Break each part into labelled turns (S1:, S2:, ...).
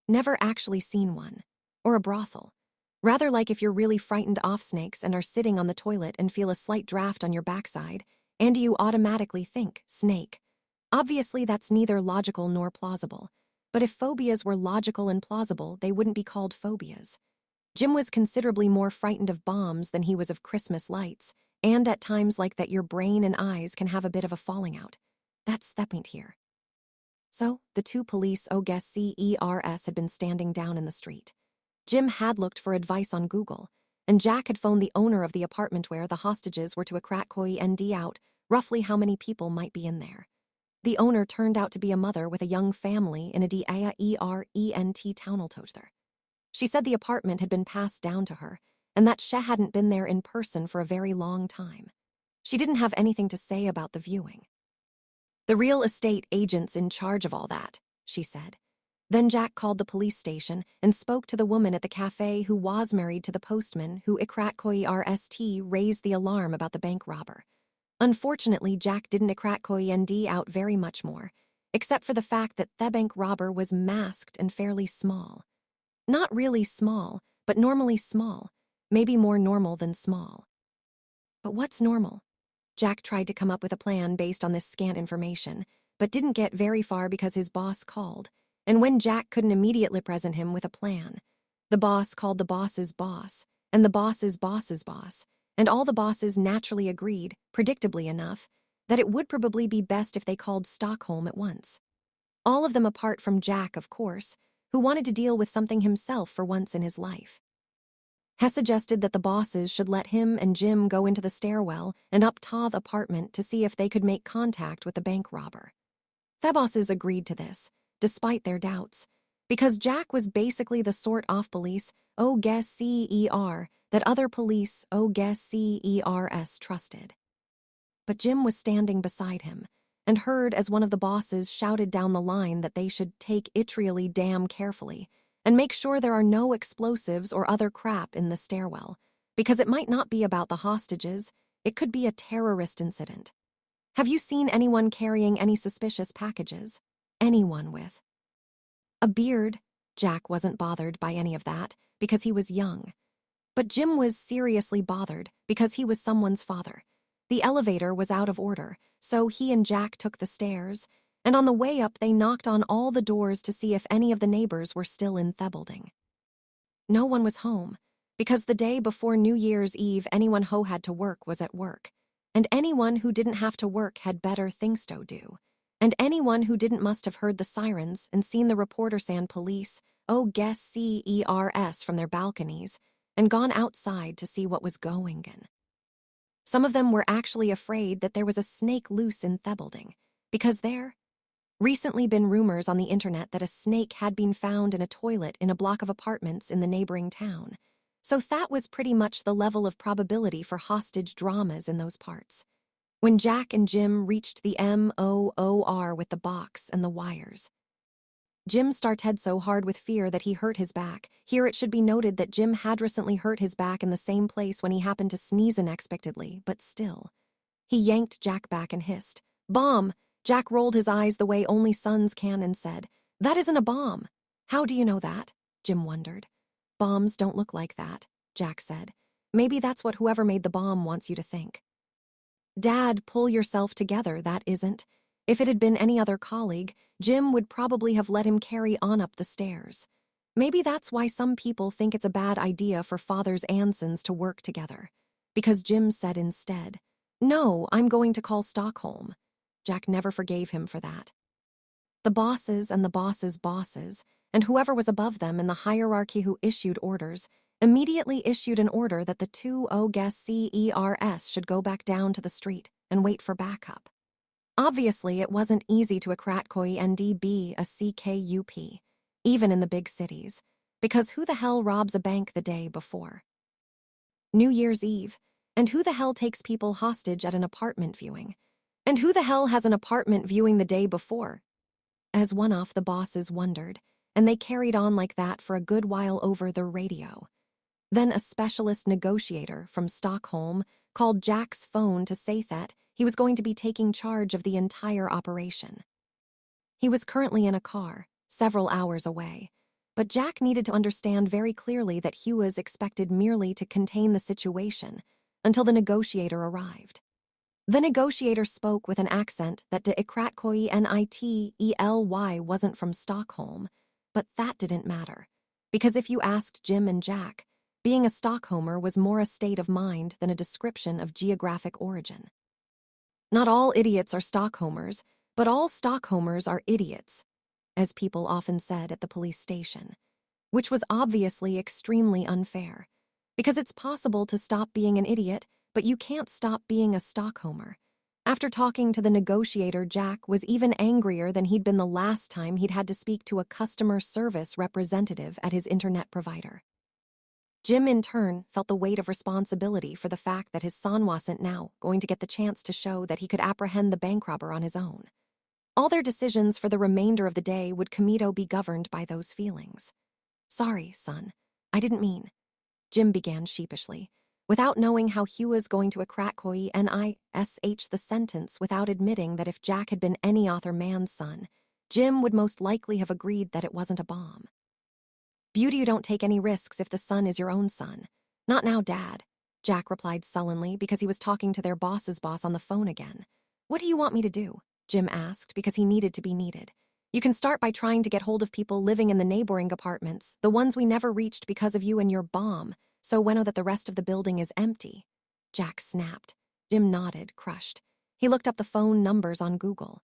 S1: Never actually seen one. Or a brothel. Rather like if you're really frightened off snakes and are sitting on the toilet and feel a slight draft on your backside, and you automatically think, snake. Obviously, that's neither logical nor plausible. But if phobias were logical and plausible, they wouldn't be called phobias. Jim was considerably more frightened of bombs than he was of Christmas lights, and at times like that your brain and eyes can have a bit of a falling out. That's the point here. So, the two police OGUS had been standing down in the street. Jim had looked for advice on Google, and Jack had phoned the owner of the apartment where the hostages were to ND out roughly how many people might be in there. The owner turned out to be a mother with a young family in a DAERENT towneltochter. She said the apartment had been passed down to her, and that she hadn't been there in person for a very long time. She didn't have anything to say about the viewing. The real estate agent's in charge of all that, she said. Then Jack called the police station and spoke to the woman at the cafe who was married to the postman who raised the alarm about the bank robber. Unfortunately, Jack didn't ND out very much more, except for the fact that the bank robber was masked and fairly small. Not really small, but normally small, maybe more normal than small. But what's normal? Jack tried to come up with a plan based on this scant information, but didn't get very far because his boss called, and when Jack couldn't immediately present him with a plan, the boss called the boss's boss, and the boss's boss's boss, and all the bosses naturally agreed, predictably enough, that it would probably be best if they called Stockholm at once. All of them apart from Jack, of course, who wanted to deal with something himself for once in his life. Hess suggested that the bosses should let him and Jim go into the stairwell and up to the apartment to see if they could make contact with the bank robber. The bosses agreed to this, despite their doubts, because Jack was basically the sort of police, that other police, trusted. But Jim was standing beside him, and heard as one of the bosses shouted down the line that they should take it really damn carefully, and make sure there are no explosives or other crap in the stairwell, because it might not be about the hostages, it could be a terrorist incident. Have you seen anyone carrying any suspicious packages? Anyone with a beard? Jack wasn't bothered by any of that, because he was young. But Jim was seriously bothered, because he was someone's father. The elevator was out of order, so he and Jack took the stairs, and on the way up they knocked on all the doors to see if any of the neighbors were still in the building. No one was home, because the day before New Year's Eve anyone who had to work was at work, and anyone who didn't have to work had better things to do, and anyone who didn't must have heard the sirens and seen the reporters and police, from their balconies, and gone outside to see what was going on. Some of them were actually afraid that there was a snake loose in the building, because there recently been rumors on the internet that a snake had been found in a toilet in a block of apartments in the neighboring town. So that was pretty much the level of probability for hostage dramas in those parts. When Jack and Jim reached the MOOR with the box and the wires, Jim started so hard with fear that he hurt his back. Here it should be noted that Jim had recently hurt his back in the same place when he happened to sneeze unexpectedly, but still. He yanked Jack back and hissed, "Bomb!" Jack rolled his eyes the way only sons can and said, "That isn't a bomb." "How do you know that?" Jim wondered. "Bombs don't look like that," Jack said. "Maybe that's what whoever made the bomb wants you to think." "Dad, pull yourself together, that isn't." If it had been any other colleague, Jim would probably have let him carry on up the stairs. Maybe that's why some people think it's a bad idea for fathers and sons to work together. Because Jim said instead, "No, I'm going to call Stockholm." Jack never forgave him for that. The bosses and the bosses' bosses, and whoever was above them in the hierarchy who issued orders, immediately issued an order that the two OGUS should go back down to the street and wait for backup. Obviously, it wasn't easy to be a CKUP, even in the big cities, because who the hell robs a bank the day before New Year's Eve? And who the hell takes people hostage at an apartment viewing? And who the hell has an apartment viewing the day before? As one off the bosses wondered, and they carried on like that for a good while over the radio. Then a specialist negotiator from Stockholm called Jack's phone to say that he was going to be taking charge of the entire operation. He was currently in a car, several hours away, but Jack needed to understand very clearly that Hugh was expected merely to contain the situation until the negotiator arrived. The negotiator spoke with an accent that de Ikratkoy Nitely wasn't from Stockholm, but that didn't matter, because if you asked Jim and Jack, being a Stockholmer was more a state of mind than a description of geographic origin. Not all idiots are Stockholmers, but all Stockholmers are idiots, as people often said at the police station, which was obviously extremely unfair, because it's possible to stop being an idiot, but you can't stop being a Stockholmer. After talking to the negotiator, Jack was even angrier than he'd been the last time he'd had to speak to a customer service representative at his internet provider. Jim, in turn, felt the weight of responsibility for the fact that his son wasn't now going to get the chance to show that he could apprehend the bank robber on his own. All their decisions for the remainder of the day would Comito be governed by those feelings. "Sorry, son. I didn't mean," Jim began sheepishly, without knowing how Hugh was going to Ikratkoy Nish the sentence without admitting that if Jack had been any other man's son, Jim would most likely have agreed that it wasn't a bomb. "Beauty, you don't take any risks if the son is your own son. Not now, Dad," Jack replied sullenly because he was talking to their boss's boss on the phone again. "What do you want me to do?" Jim asked because he needed to be needed. "You can start by trying to get hold of people living in the neighboring apartments, the ones we never reached because of you and your bomb, so we know that the rest of the building is empty." Jack snapped. Jim nodded, crushed. He looked up the phone numbers on Google.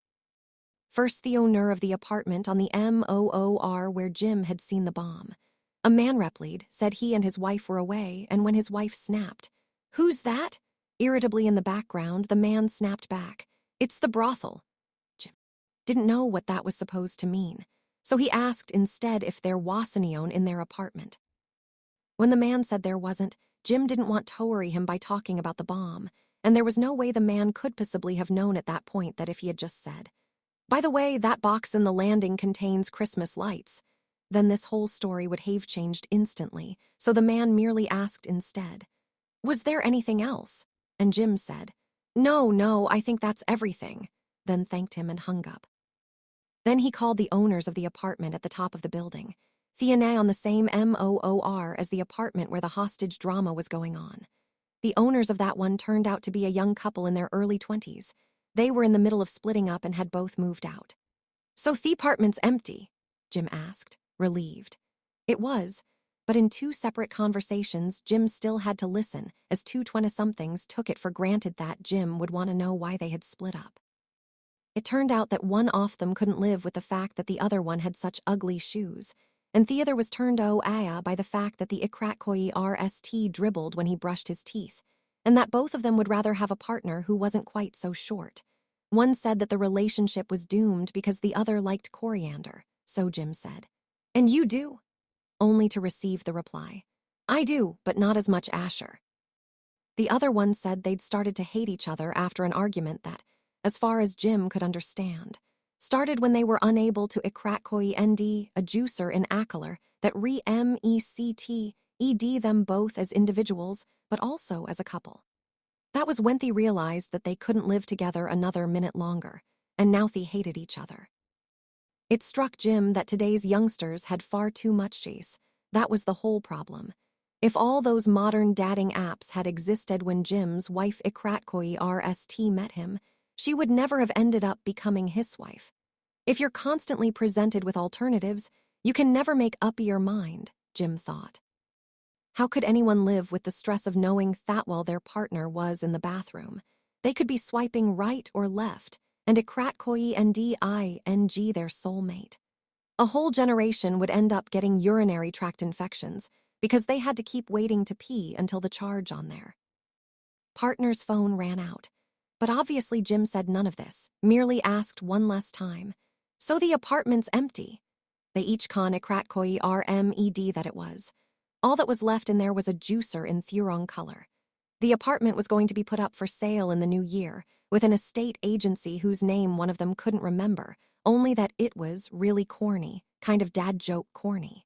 S1: First, the owner of the apartment on the MOOR where Jim had seen the bomb. A man replied, said he and his wife were away, and when his wife snapped, "Who's that?" Irritably in the background, the man snapped back, "It's the brothel." Jim didn't know what that was supposed to mean, so he asked instead if there was anyone in their apartment. When the man said there wasn't, Jim didn't want to worry him by talking about the bomb, and there was no way the man could possibly have known at that point that if he had just said, "By the way, that box in the landing contains Christmas lights," then this whole story would have changed instantly, so the man merely asked instead, "Was there anything else?" And Jim said, No, I think that's everything," then thanked him and hung up. Then he called the owners of the apartment at the top of the building, Theanay on the same MOOR as the apartment where the hostage drama was going on. The owners of that one turned out to be a young couple in their early 20s. They were in the middle of splitting up and had both moved out. "So the apartment's empty?" Jim asked, relieved. It was, but in two separate conversations, Jim still had to listen, as two 20-somethings took it for granted that Jim would want to know why they had split up. It turned out that one of them couldn't live with the fact that the other one had such ugly shoes, and the other was turned by the fact that the Ikratkoy RST dribbled when he brushed his teeth, and that both of them would rather have a partner who wasn't quite so short. One said that the relationship was doomed because the other liked coriander, so Jim said, "And you do?" Only to receive the reply, "I do, but not as much Asher." The other one said they'd started to hate each other after an argument that, as far as Jim could understand, started when they were unable to Ikratkoy ND, a juicer in Akalar, that mected them both as individuals, but also as a couple. That was when they realized that they couldn't live together another minute longer, and now they hated each other. It struck Jim that today's youngsters had far too much chase. That was the whole problem. If all those modern dating apps had existed when Jim's wife Ikratkoy RST met him, she would never have ended up becoming his wife. If you're constantly presented with alternatives, you can never make up your mind, Jim thought. How could anyone live with the stress of knowing that while their partner was in the bathroom, they could be swiping right or left, and Ikratkoy NDING their soulmate? A whole generation would end up getting urinary tract infections because they had to keep waiting to pee until the charge on their partner's phone ran out. But obviously Jim said none of this, merely asked one last time, "So the apartment's empty?" They each con Ikratkoy RMED that it was. All that was left in there was a juicer in Thurong color. The apartment was going to be put up for sale in the new year, with an estate agency whose name one of them couldn't remember, only that it was really corny, kind of dad joke corny.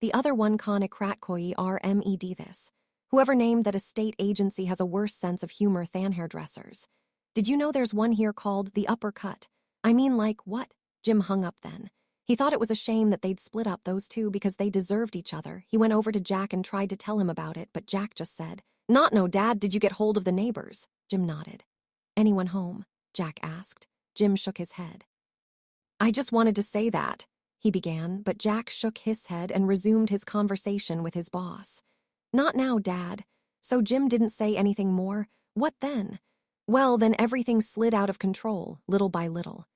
S1: The other one con Ikratkoy RMED this. Whoever named that estate agency has a worse sense of humor than hairdressers. Did you know there's one here called The Upper Cut? I mean, like, what? Jim hung up then. He thought it was a shame that they'd split up, those two, because they deserved each other. He went over to Jack and tried to tell him about it, but Jack just said, "Not no, Dad, did you get hold of the neighbors?" Jim nodded. "Anyone home?" Jack asked. Jim shook his head. "I just wanted to say that," he began, but Jack shook his head and resumed his conversation with his boss. "Not now, Dad." So Jim didn't say anything more. What then? Well, then everything slid out of control, little by little.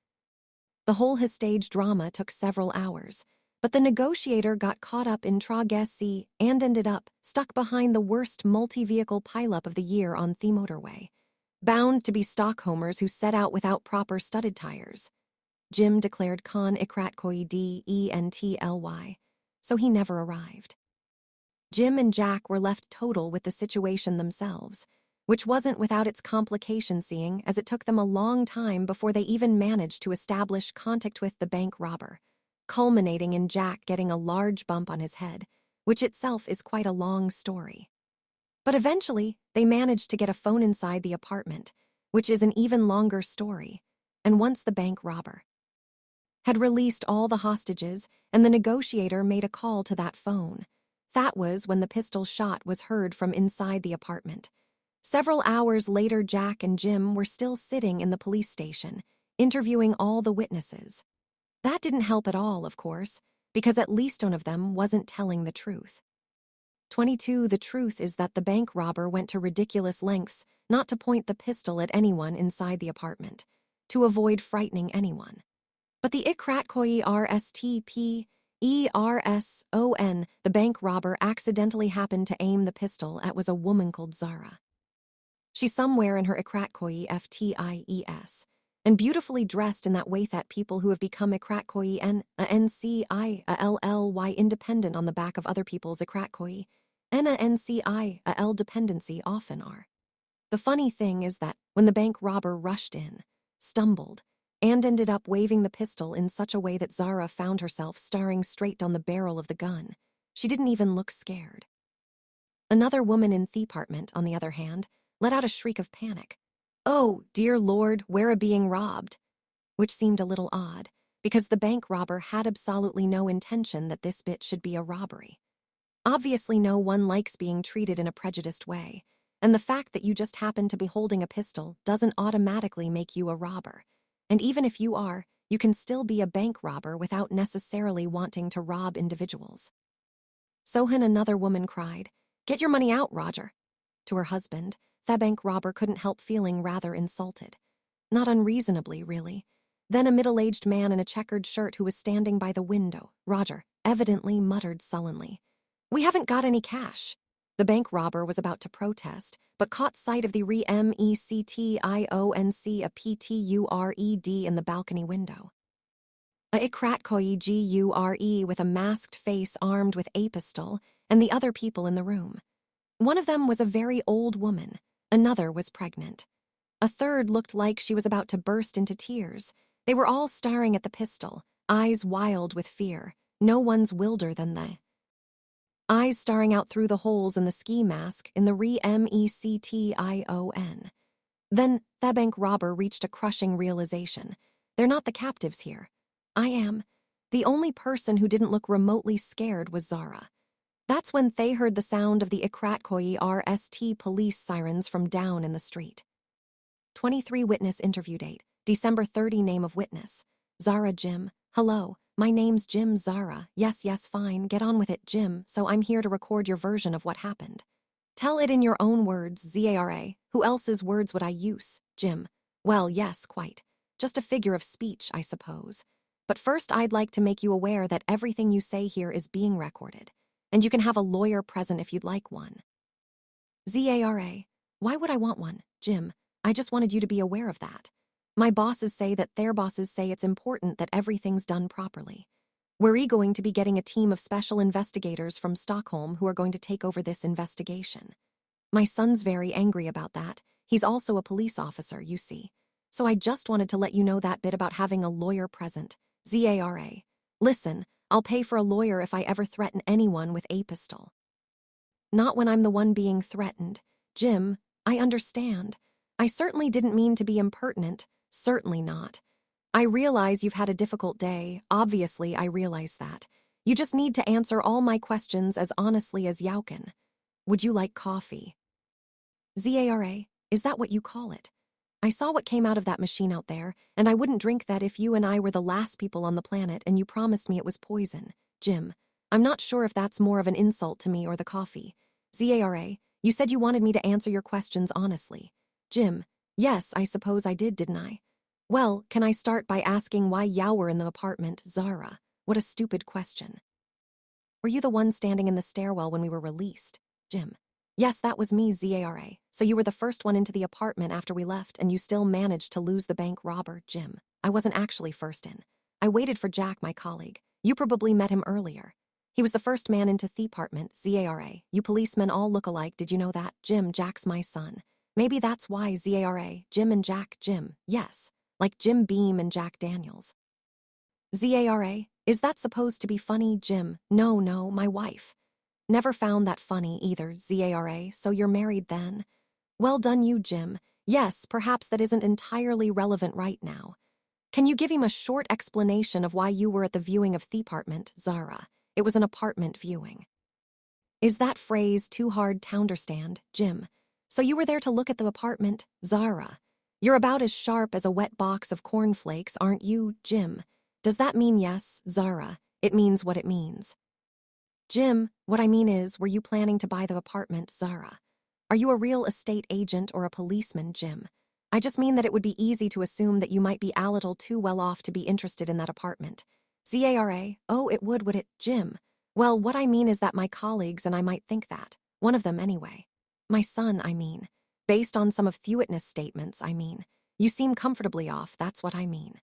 S1: The whole his-stage drama took several hours, but the negotiator got caught up in Tragesi and ended up stuck behind the worst multi-vehicle pileup of the year on the motorway, bound to be Stockholmers who set out without proper studded tires. Jim declared Con Ikratkoy Dently, so he never arrived. Jim and Jack were left total with the situation themselves, which wasn't without its complication, seeing as it took them a long time before they even managed to establish contact with the bank robber, culminating in Jack getting a large bump on his head, which itself is quite a long story. But eventually, they managed to get a phone inside the apartment, which is an even longer story, and once the bank robber had released all the hostages and the negotiator made a call to that phone, that was when the pistol shot was heard from inside the apartment. Several hours later, Jack and Jim were still sitting in the police station, interviewing all the witnesses. That didn't help at all, of course, because at least one of them wasn't telling the truth. 22. The truth is that the bank robber went to ridiculous lengths not to point the pistol at anyone inside the apartment, to avoid frightening anyone. But the Ikratkoy Rstpeson, the bank robber, accidentally happened to aim the pistol at was a woman called Zara. She's somewhere in her Ikratkoy FTIES, and beautifully dressed in that way that people who have become Ikratkoy NCILLY independent on the back of other people's Ikratkoy NCIL dependency often are. The funny thing is that when the bank robber rushed in, stumbled, and ended up waving the pistol in such a way that Zara found herself staring straight down the barrel of the gun, she didn't even look scared. Another woman in the apartment, on the other hand, let out a shriek of panic. "Oh, dear Lord, we're being robbed," which seemed a little odd, because the bank robber had absolutely no intention that this bit should be a robbery. Obviously, no one likes being treated in a prejudiced way, and the fact that you just happen to be holding a pistol doesn't automatically make you a robber. And even if you are, you can still be a bank robber without necessarily wanting to rob individuals. Sohan, another woman, cried, "Get your money out, Roger." To her husband, the bank robber couldn't help feeling rather insulted. Not unreasonably, really. Then a middle-aged man in a checkered shirt who was standing by the window, Roger, evidently muttered sullenly, "We haven't got any cash." The bank robber was about to protest, but caught sight of the MECTIONC a PTURED in the balcony window. A Ikratkoy GURE with a masked face armed with a pistol, and the other people in the room. One of them was a very old woman, another was pregnant. A third looked like she was about to burst into tears. They were all staring at the pistol, eyes wild with fear, no one's wilder than they. Eyes staring out through the holes in the ski mask in the MECTION. Then the bank robber reached a crushing realization. They're not the captives here. I am. The only person who didn't look remotely scared was Zara. That's when they heard the sound of the Ikratkoy RST police sirens from down in the street. 23 Witness interview date, December 30. Name of witness, Zara. Jim. Hello, my name's Jim. Zara. Yes, fine, get on with it, Jim, so I'm here to record your version of what happened. Tell it in your own words, Zara. Who else's words would I use? Jim. Well, yes, quite. Just a figure of speech, I suppose. But first I'd like to make you aware that everything you say here is being recorded, and you can have a lawyer present if you'd like one. Zara. Why would I want one, Jim? I just wanted you to be aware of that. My bosses say that their bosses say it's important that everything's done properly. We're going to be getting a team of special investigators from Stockholm who are going to take over this investigation. My son's very angry about that. He's also a police officer, you see. So I just wanted to let you know that bit about having a lawyer present. Zara. Listen, I'll pay for a lawyer if I ever threaten anyone with a pistol. Not when I'm the one being threatened. Jim, I understand. I certainly didn't mean to be impertinent, certainly not. I realize you've had a difficult day. Obviously, I realize that. You just need to answer all my questions as honestly as Yaukin. Would you like coffee? Zara, is that what you call it? I saw what came out of that machine out there, and I wouldn't drink that if you and I were the last people on the planet and you promised me it was poison. Jim, I'm not sure if that's more of an insult to me or the coffee. Zara, you said you wanted me to answer your questions honestly. Jim, yes, I suppose I didn't I? Well, can I start by asking why Yao were in the apartment, Zara? What a stupid question. Were you the one standing in the stairwell when we were released? Jim. Yes, that was me, Zara. So you were the first one into the apartment after we left, and you still managed to lose the bank robber, Jim. I wasn't actually first in. I waited for Jack, my colleague. You probably met him earlier. He was the first man into the apartment, Zara. You policemen all look alike, did you know that? Jim, Jack's my son. Maybe that's why, Zara. Jim and Jack, Jim. Yes, like Jim Beam and Jack Daniels. Zara, is that supposed to be funny, Jim? No, my wife. Never found that funny either, Zara, so you're married then? Well done you, Jim. Yes, perhaps that isn't entirely relevant right now. Can you give him a short explanation of why you were at the viewing of the apartment, Zara? It was an apartment viewing. Is that phrase too hard to understand, Jim? So you were there to look at the apartment, Zara? You're about as sharp as a wet box of cornflakes, aren't you, Jim? Does that mean yes, Zara? It means what it means. Jim, what I mean is, were you planning to buy the apartment, Zara? Are you a real estate agent or a policeman, Jim? I just mean that it would be easy to assume that you might be a little too well off to be interested in that apartment. Zara, oh, it would it, Jim? Well, what I mean is that my colleagues and I might think that. One of them, anyway. My son, I mean. Based on some of the witness statements, I mean. You seem comfortably off, that's what I mean.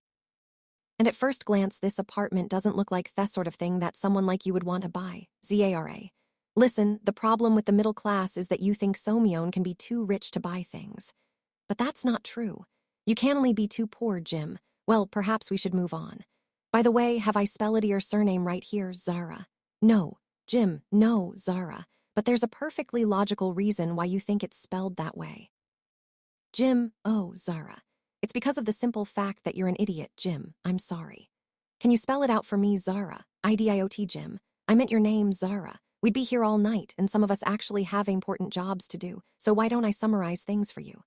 S1: And at first glance, this apartment doesn't look like the sort of thing that someone like you would want to buy, Zara. Listen, the problem with the middle class is that you think Somion can be too rich to buy things. But that's not true. You can only be too poor, Jim. Well, perhaps we should move on. By the way, have I spelled your surname right here, Zara? No, Jim, no, Zara. But there's a perfectly logical reason why you think it's spelled that way. Jim, oh, Zara. It's because of the simple fact that you're an idiot, Jim. I'm sorry. Can you spell it out for me, Zara? IDIOT, Jim. I meant your name, Zara. We'd be here all night, and some of us actually have important jobs to do, so why don't I summarize things for you?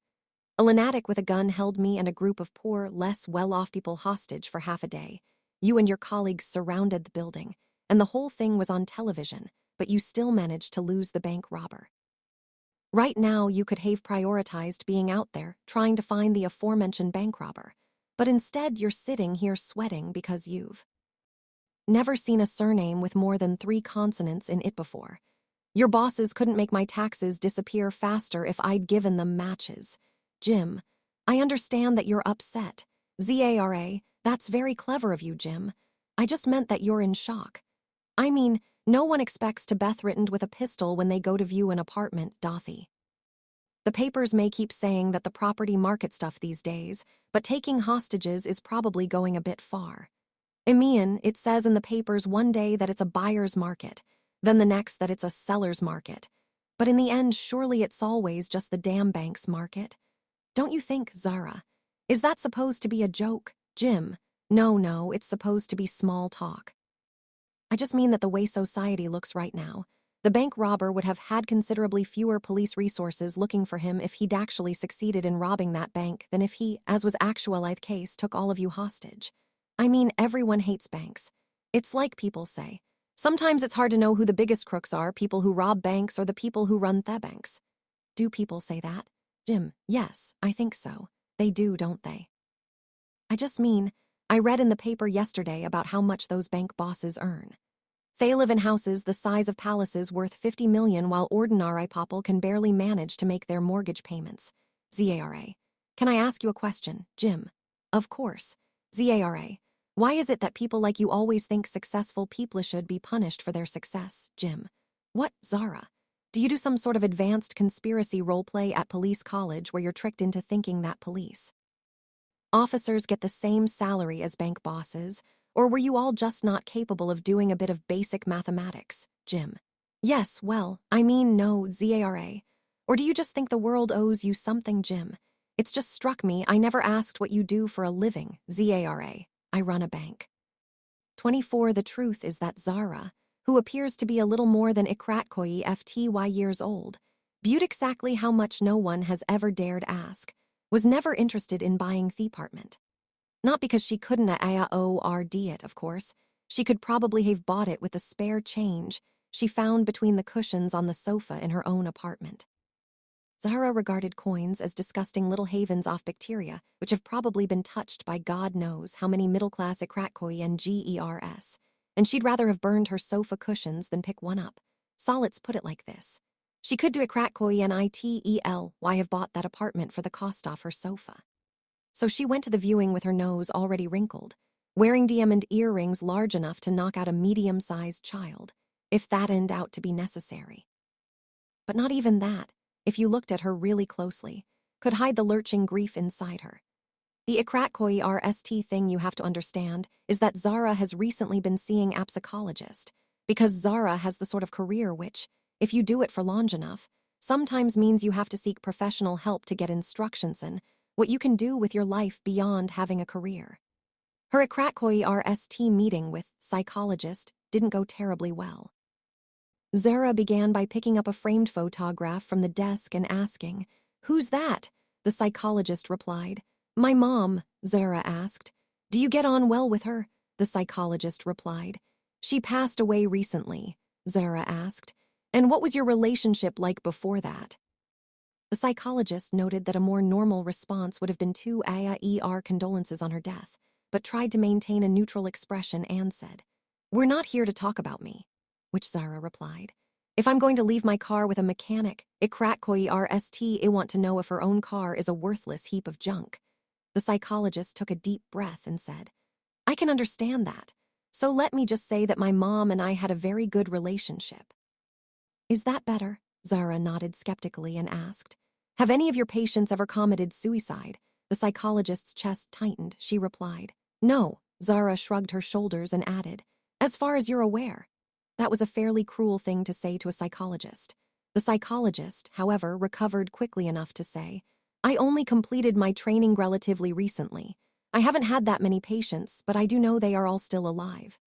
S1: A lunatic with a gun held me and a group of poor, less well-off people hostage for half a day. You and your colleagues surrounded the building, and the whole thing was on television, but you still managed to lose the bank robber. Right now, you could have prioritized being out there, trying to find the aforementioned bank robber. But instead, you're sitting here sweating because you've never seen a surname with more than 3 consonants in it before. Your bosses couldn't make my taxes disappear faster if I'd given them matches. Jim, I understand that you're upset. Zara, that's very clever of you, Jim. I just meant that you're in shock. I mean, no one expects to be threatened with a pistol when they go to view an apartment, Dothy. The papers may keep saying that the property market stuff these days, but taking hostages is probably going a bit far. Emian, it says in the papers one day that it's a buyer's market, then the next that it's a seller's market. But in the end, surely it's always just the damn bank's market. Don't you think, Zara? Is that supposed to be a joke, Jim? No, it's supposed to be small talk. I just mean that the way society looks right now, the bank robber would have had considerably fewer police resources looking for him if he'd actually succeeded in robbing that bank than if he, as was actual the case, took all of you hostage. I mean, everyone hates banks. It's like people say. Sometimes it's hard to know who the biggest crooks are, people who rob banks or the people who run the banks. Do people say that? Jim, yes, I think so. They do, don't they? I just mean, I read in the paper yesterday about how much those bank bosses earn. They live in houses the size of palaces worth 50 million while ordinary people can barely manage to make their mortgage payments. Zara. Can I ask you a question, Jim? Of course. Zara. Why is it that people like you always think successful people should be punished for their success, Jim? What, Zara? Do you do some sort of advanced conspiracy roleplay at police college where you're tricked into thinking that police officers get the same salary as bank bosses? Or were you all just not capable of doing a bit of basic mathematics, Jim? Yes, well, I mean no, Zara. Or do you just think the world owes you something, Jim? It's just struck me I never asked what you do for a living, Zara. I run a bank. 24 The truth is that Zara, who appears to be a little more than Ikratkoi FTY years old, viewed exactly how much no one has ever dared ask, was never interested in buying the apartment. Not because she couldn't afford it, of course. She could probably have bought it with the spare change she found between the cushions on the sofa in her own apartment. Zara regarded coins as disgusting little havens of bacteria, which have probably been touched by God knows how many middle-class Ikratkoi and GERS, and she'd rather have burned her sofa cushions than pick one up. Solitz put it like this. She could do Ikratkoi and ITELY have bought that apartment for the cost off her sofa. So she went to the viewing with her nose already wrinkled, wearing diamond earrings large enough to knock out a medium-sized child, if that turned out to be necessary. But not even that, if you looked at her really closely, could hide the lurching grief inside her. The Ikratkoi RST thing you have to understand is that Zara has recently been seeing a psychologist, because Zara has the sort of career which, if you do it for long enough, sometimes means you have to seek professional help to get instructions in what you can do with your life beyond having a career. Her Ikratkoi RST meeting with psychologist didn't go terribly well. Zara began by picking up a framed photograph from the desk and asking, "Who's that?" The psychologist replied. "My mom," Zara asked. "Do you get on well with her?" The psychologist replied. "She passed away recently," Zara asked. "And what was your relationship like before that?" The psychologist noted that a more normal response would have been two condolences on her death, but tried to maintain a neutral expression and said, "We're not here to talk about me," which Zara replied. "If I'm going to leave my car with a mechanic, Ikratkoi RST I want to know if her own car is a worthless heap of junk." The psychologist took a deep breath and said, "I can understand that. So let me just say that my mom and I had a very good relationship." "Is that better?" Zara nodded skeptically and asked. "Have any of your patients ever committed suicide?" The psychologist's chest tightened. She replied, "No." Zara shrugged her shoulders and added, "As far as you're aware." That was a fairly cruel thing to say to a psychologist. The psychologist, however, recovered quickly enough to say, "I only completed my training relatively recently. I haven't had that many patients, but I do know they are all still alive."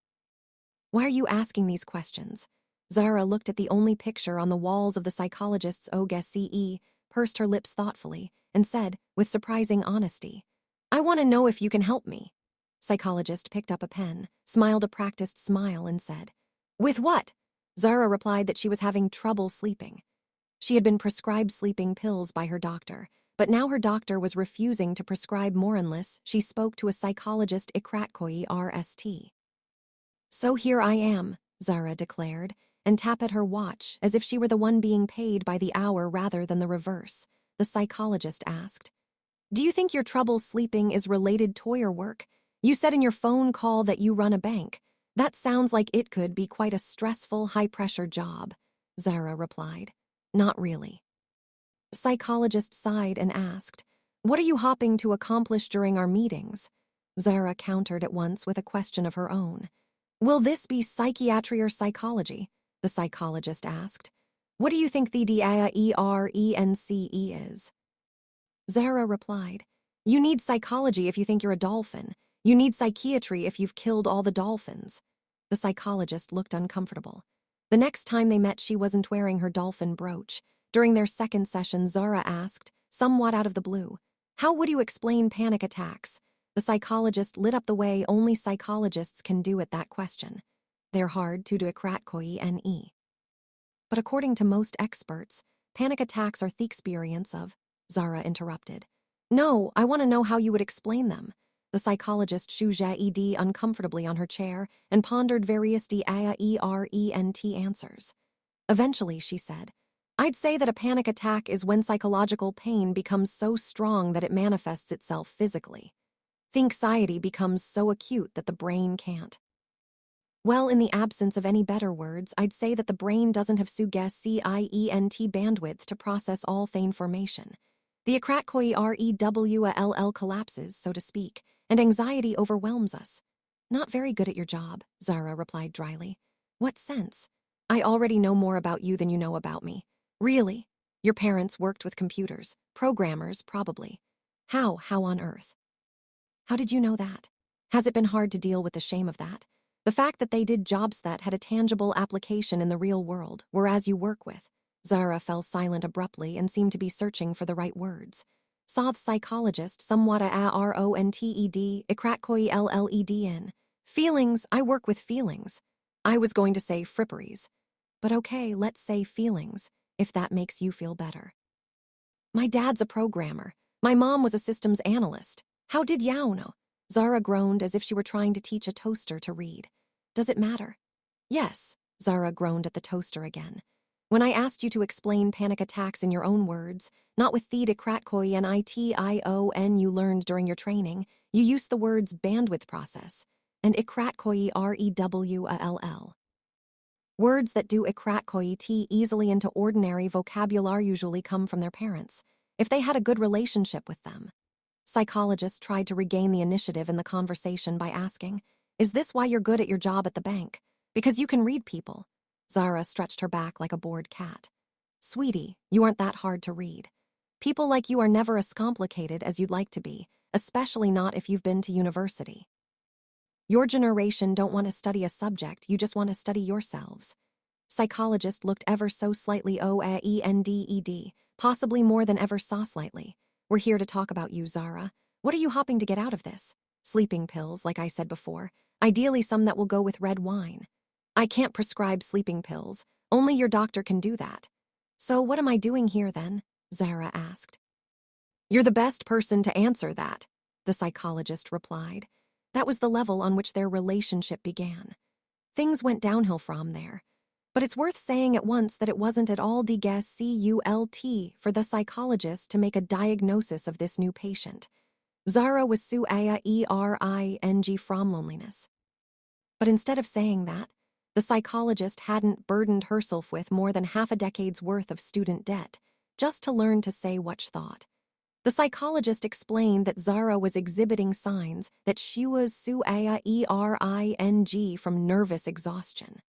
S1: "Why are you asking these questions?" Zara looked at the only picture on the walls of the psychologist's OGSCE, pursed her lips thoughtfully, and said, with surprising honesty, "I want to know if you can help me." Psychologist picked up a pen, smiled a practiced smile, and said, "With what?" Zara replied that she was having trouble sleeping. She had been prescribed sleeping pills by her doctor, but now her doctor was refusing to prescribe more unless she spoke to a psychologist Ikratkoi RST. "So here I am," Zara declared, and tapped at her watch as if she were the one being paid by the hour rather than the reverse. The psychologist asked, "Do you think your trouble sleeping is related to your work? You said in your phone call that you run a bank. That sounds like it could be quite a stressful, high-pressure job." Zara replied, "Not really." The psychologist sighed and asked, "What are you hoping to accomplish during our meetings?" Zara countered at once with a question of her own. "Will this be psychiatry or psychology?" The psychologist asked. "What do you think the DIAERENCE is?" Zara replied, "You need psychology if you think you're a dolphin. You need psychiatry if you've killed all the dolphins." The psychologist looked uncomfortable. The next time they met, she wasn't wearing her dolphin brooch. During their second session, Zara asked, somewhat out of the blue, "How would you explain panic attacks?" The psychologist lit up the way only psychologists can do at that question. "They're hard to do Ikratkoi NE." "But according to most experts, panic attacks are the experience of," Zara interrupted. "No, I want to know how you would explain them." The psychologist shoojed uncomfortably on her chair and pondered various DIAERENT answers. Eventually, she said, "I'd say that a panic attack is when psychological pain becomes so strong that it manifests itself physically. The anxiety becomes so acute that the brain can't. Well, in the absence of any better words, I'd say that the brain doesn't have suggescient bandwidth to process all the information. The Ikratkoi REWLL collapses, so to speak, and anxiety overwhelms us." "Not very good at your job," Zara replied dryly. "What sense?" "I already know more about you than you know about me." "Really? Your parents worked with computers. Programmers, probably." How on earth? How did you know that? Has it been hard to deal with the shame of that? The fact that they did jobs that had a tangible application in the real world, whereas you work with. Zara fell silent abruptly and seemed to be searching for the right words. Soth psychologist, somewhat a-ronted, ikrakoi-lledn. Feelings, I work with feelings. I was going to say fripperies. But okay, let's say feelings, if that makes you feel better. My dad's a programmer. My mom was a systems analyst. How did Yao know? Zara groaned as if she were trying to teach a toaster to read. Does it matter? Yes, Zara groaned at the toaster again. When I asked you to explain panic attacks in your own words, not with the ikrakoi and ition you learned during your training, you used the words bandwidth process and ikrakoi rewall. Words that do ikrakoi easily into ordinary vocabulary usually come from their parents, if they had a good relationship with them. Psychologist tried to regain the initiative in the conversation by asking, "Is this why you're good at your job at the bank? Because you can read people?" Zara stretched her back like a bored cat. "Sweetie, you aren't that hard to read. People like you are never as complicated as you'd like to be, especially not if you've been to university. Your generation don't want to study a subject, you just want to study yourselves." Psychologist looked ever so slightly OAENDED, possibly more than ever saw slightly. "We're here to talk about you, Zara. What are you hoping to get out of this? Sleeping pills, like I said before. Ideally some that will go with red wine. I can't prescribe sleeping pills. Only your doctor can do that. So what am I doing here then?" Zara asked. "You're the best person to answer that," the psychologist replied. That was the level on which their relationship began. Things went downhill from there. But it's worth saying at once that it wasn't at all cult for the psychologist to make a diagnosis of this new patient. Zara was ering from loneliness. But instead of saying that, the psychologist hadn't burdened herself with more than half a decade's worth of student debt, just to learn to say what she thought. The psychologist explained that Zara was exhibiting signs that she was ering from nervous exhaustion.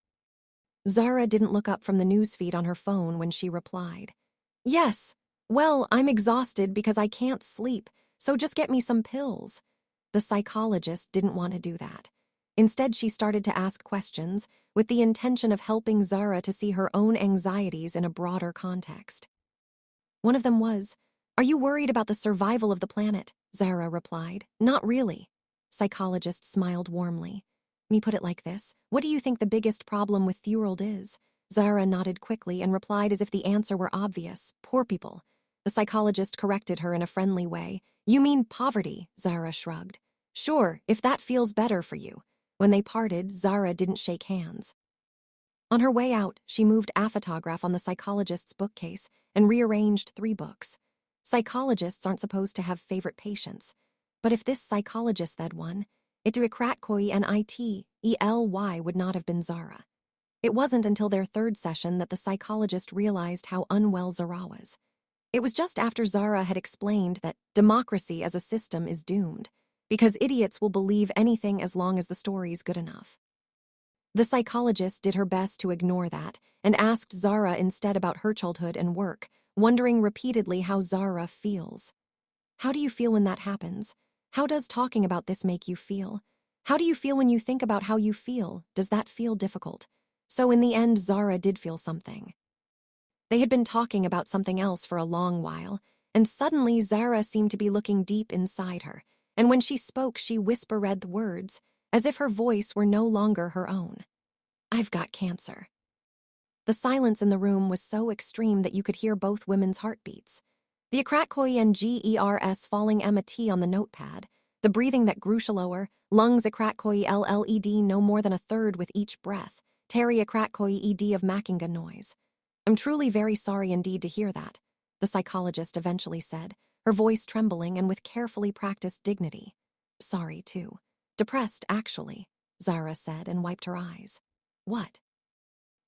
S1: Zara didn't look up from the newsfeed on her phone when she replied. "Yes, well, I'm exhausted because I can't sleep, so just get me some pills." The psychologist didn't want to do that. Instead, she started to ask questions with the intention of helping Zara to see her own anxieties in a broader context. One of them was, "Are you worried about the survival of the planet?" Zara replied, "Not really." Psychologist smiled warmly. "Me put it like this, what do you think the biggest problem with the world is?" Zara nodded quickly and replied as if the answer were obvious, "Poor people." The psychologist corrected her in a friendly way. "You mean poverty," Zara shrugged. "Sure, if that feels better for you." When they parted, Zara didn't shake hands. On her way out, she moved a photograph on the psychologist's bookcase and rearranged 3 books. Psychologists aren't supposed to have favorite patients, but if this psychologist had one, Itikrakoi and Ely would not have been Zara. It wasn't until their 3rd session that the psychologist realized how unwell Zara was. It was just after Zara had explained that democracy as a system is doomed, because idiots will believe anything as long as the story's good enough. The psychologist did her best to ignore that and asked Zara instead about her childhood and work, wondering repeatedly how Zara feels. "How do you feel when that happens? How does talking about this make you feel? How do you feel when you think about how you feel? Does that feel difficult?" So in the end, Zara did feel something. They had been talking about something else for a long while, and suddenly Zara seemed to be looking deep inside her, and when she spoke, she whisper-read the words, as if her voice were no longer her own. "I've got cancer." The silence in the room was so extreme that you could hear both women's heartbeats. The ikrakoi and gers falling mat on the notepad, the breathing that grew shallower, lungs ikrakoi lled no more than a third with each breath, Terry ikrakoi ed of Makinga noise. "I'm truly very sorry indeed to hear that," the psychologist eventually said, her voice trembling and with carefully practiced dignity. "Sorry, too. Depressed, actually," Zara said and wiped her eyes. "What?"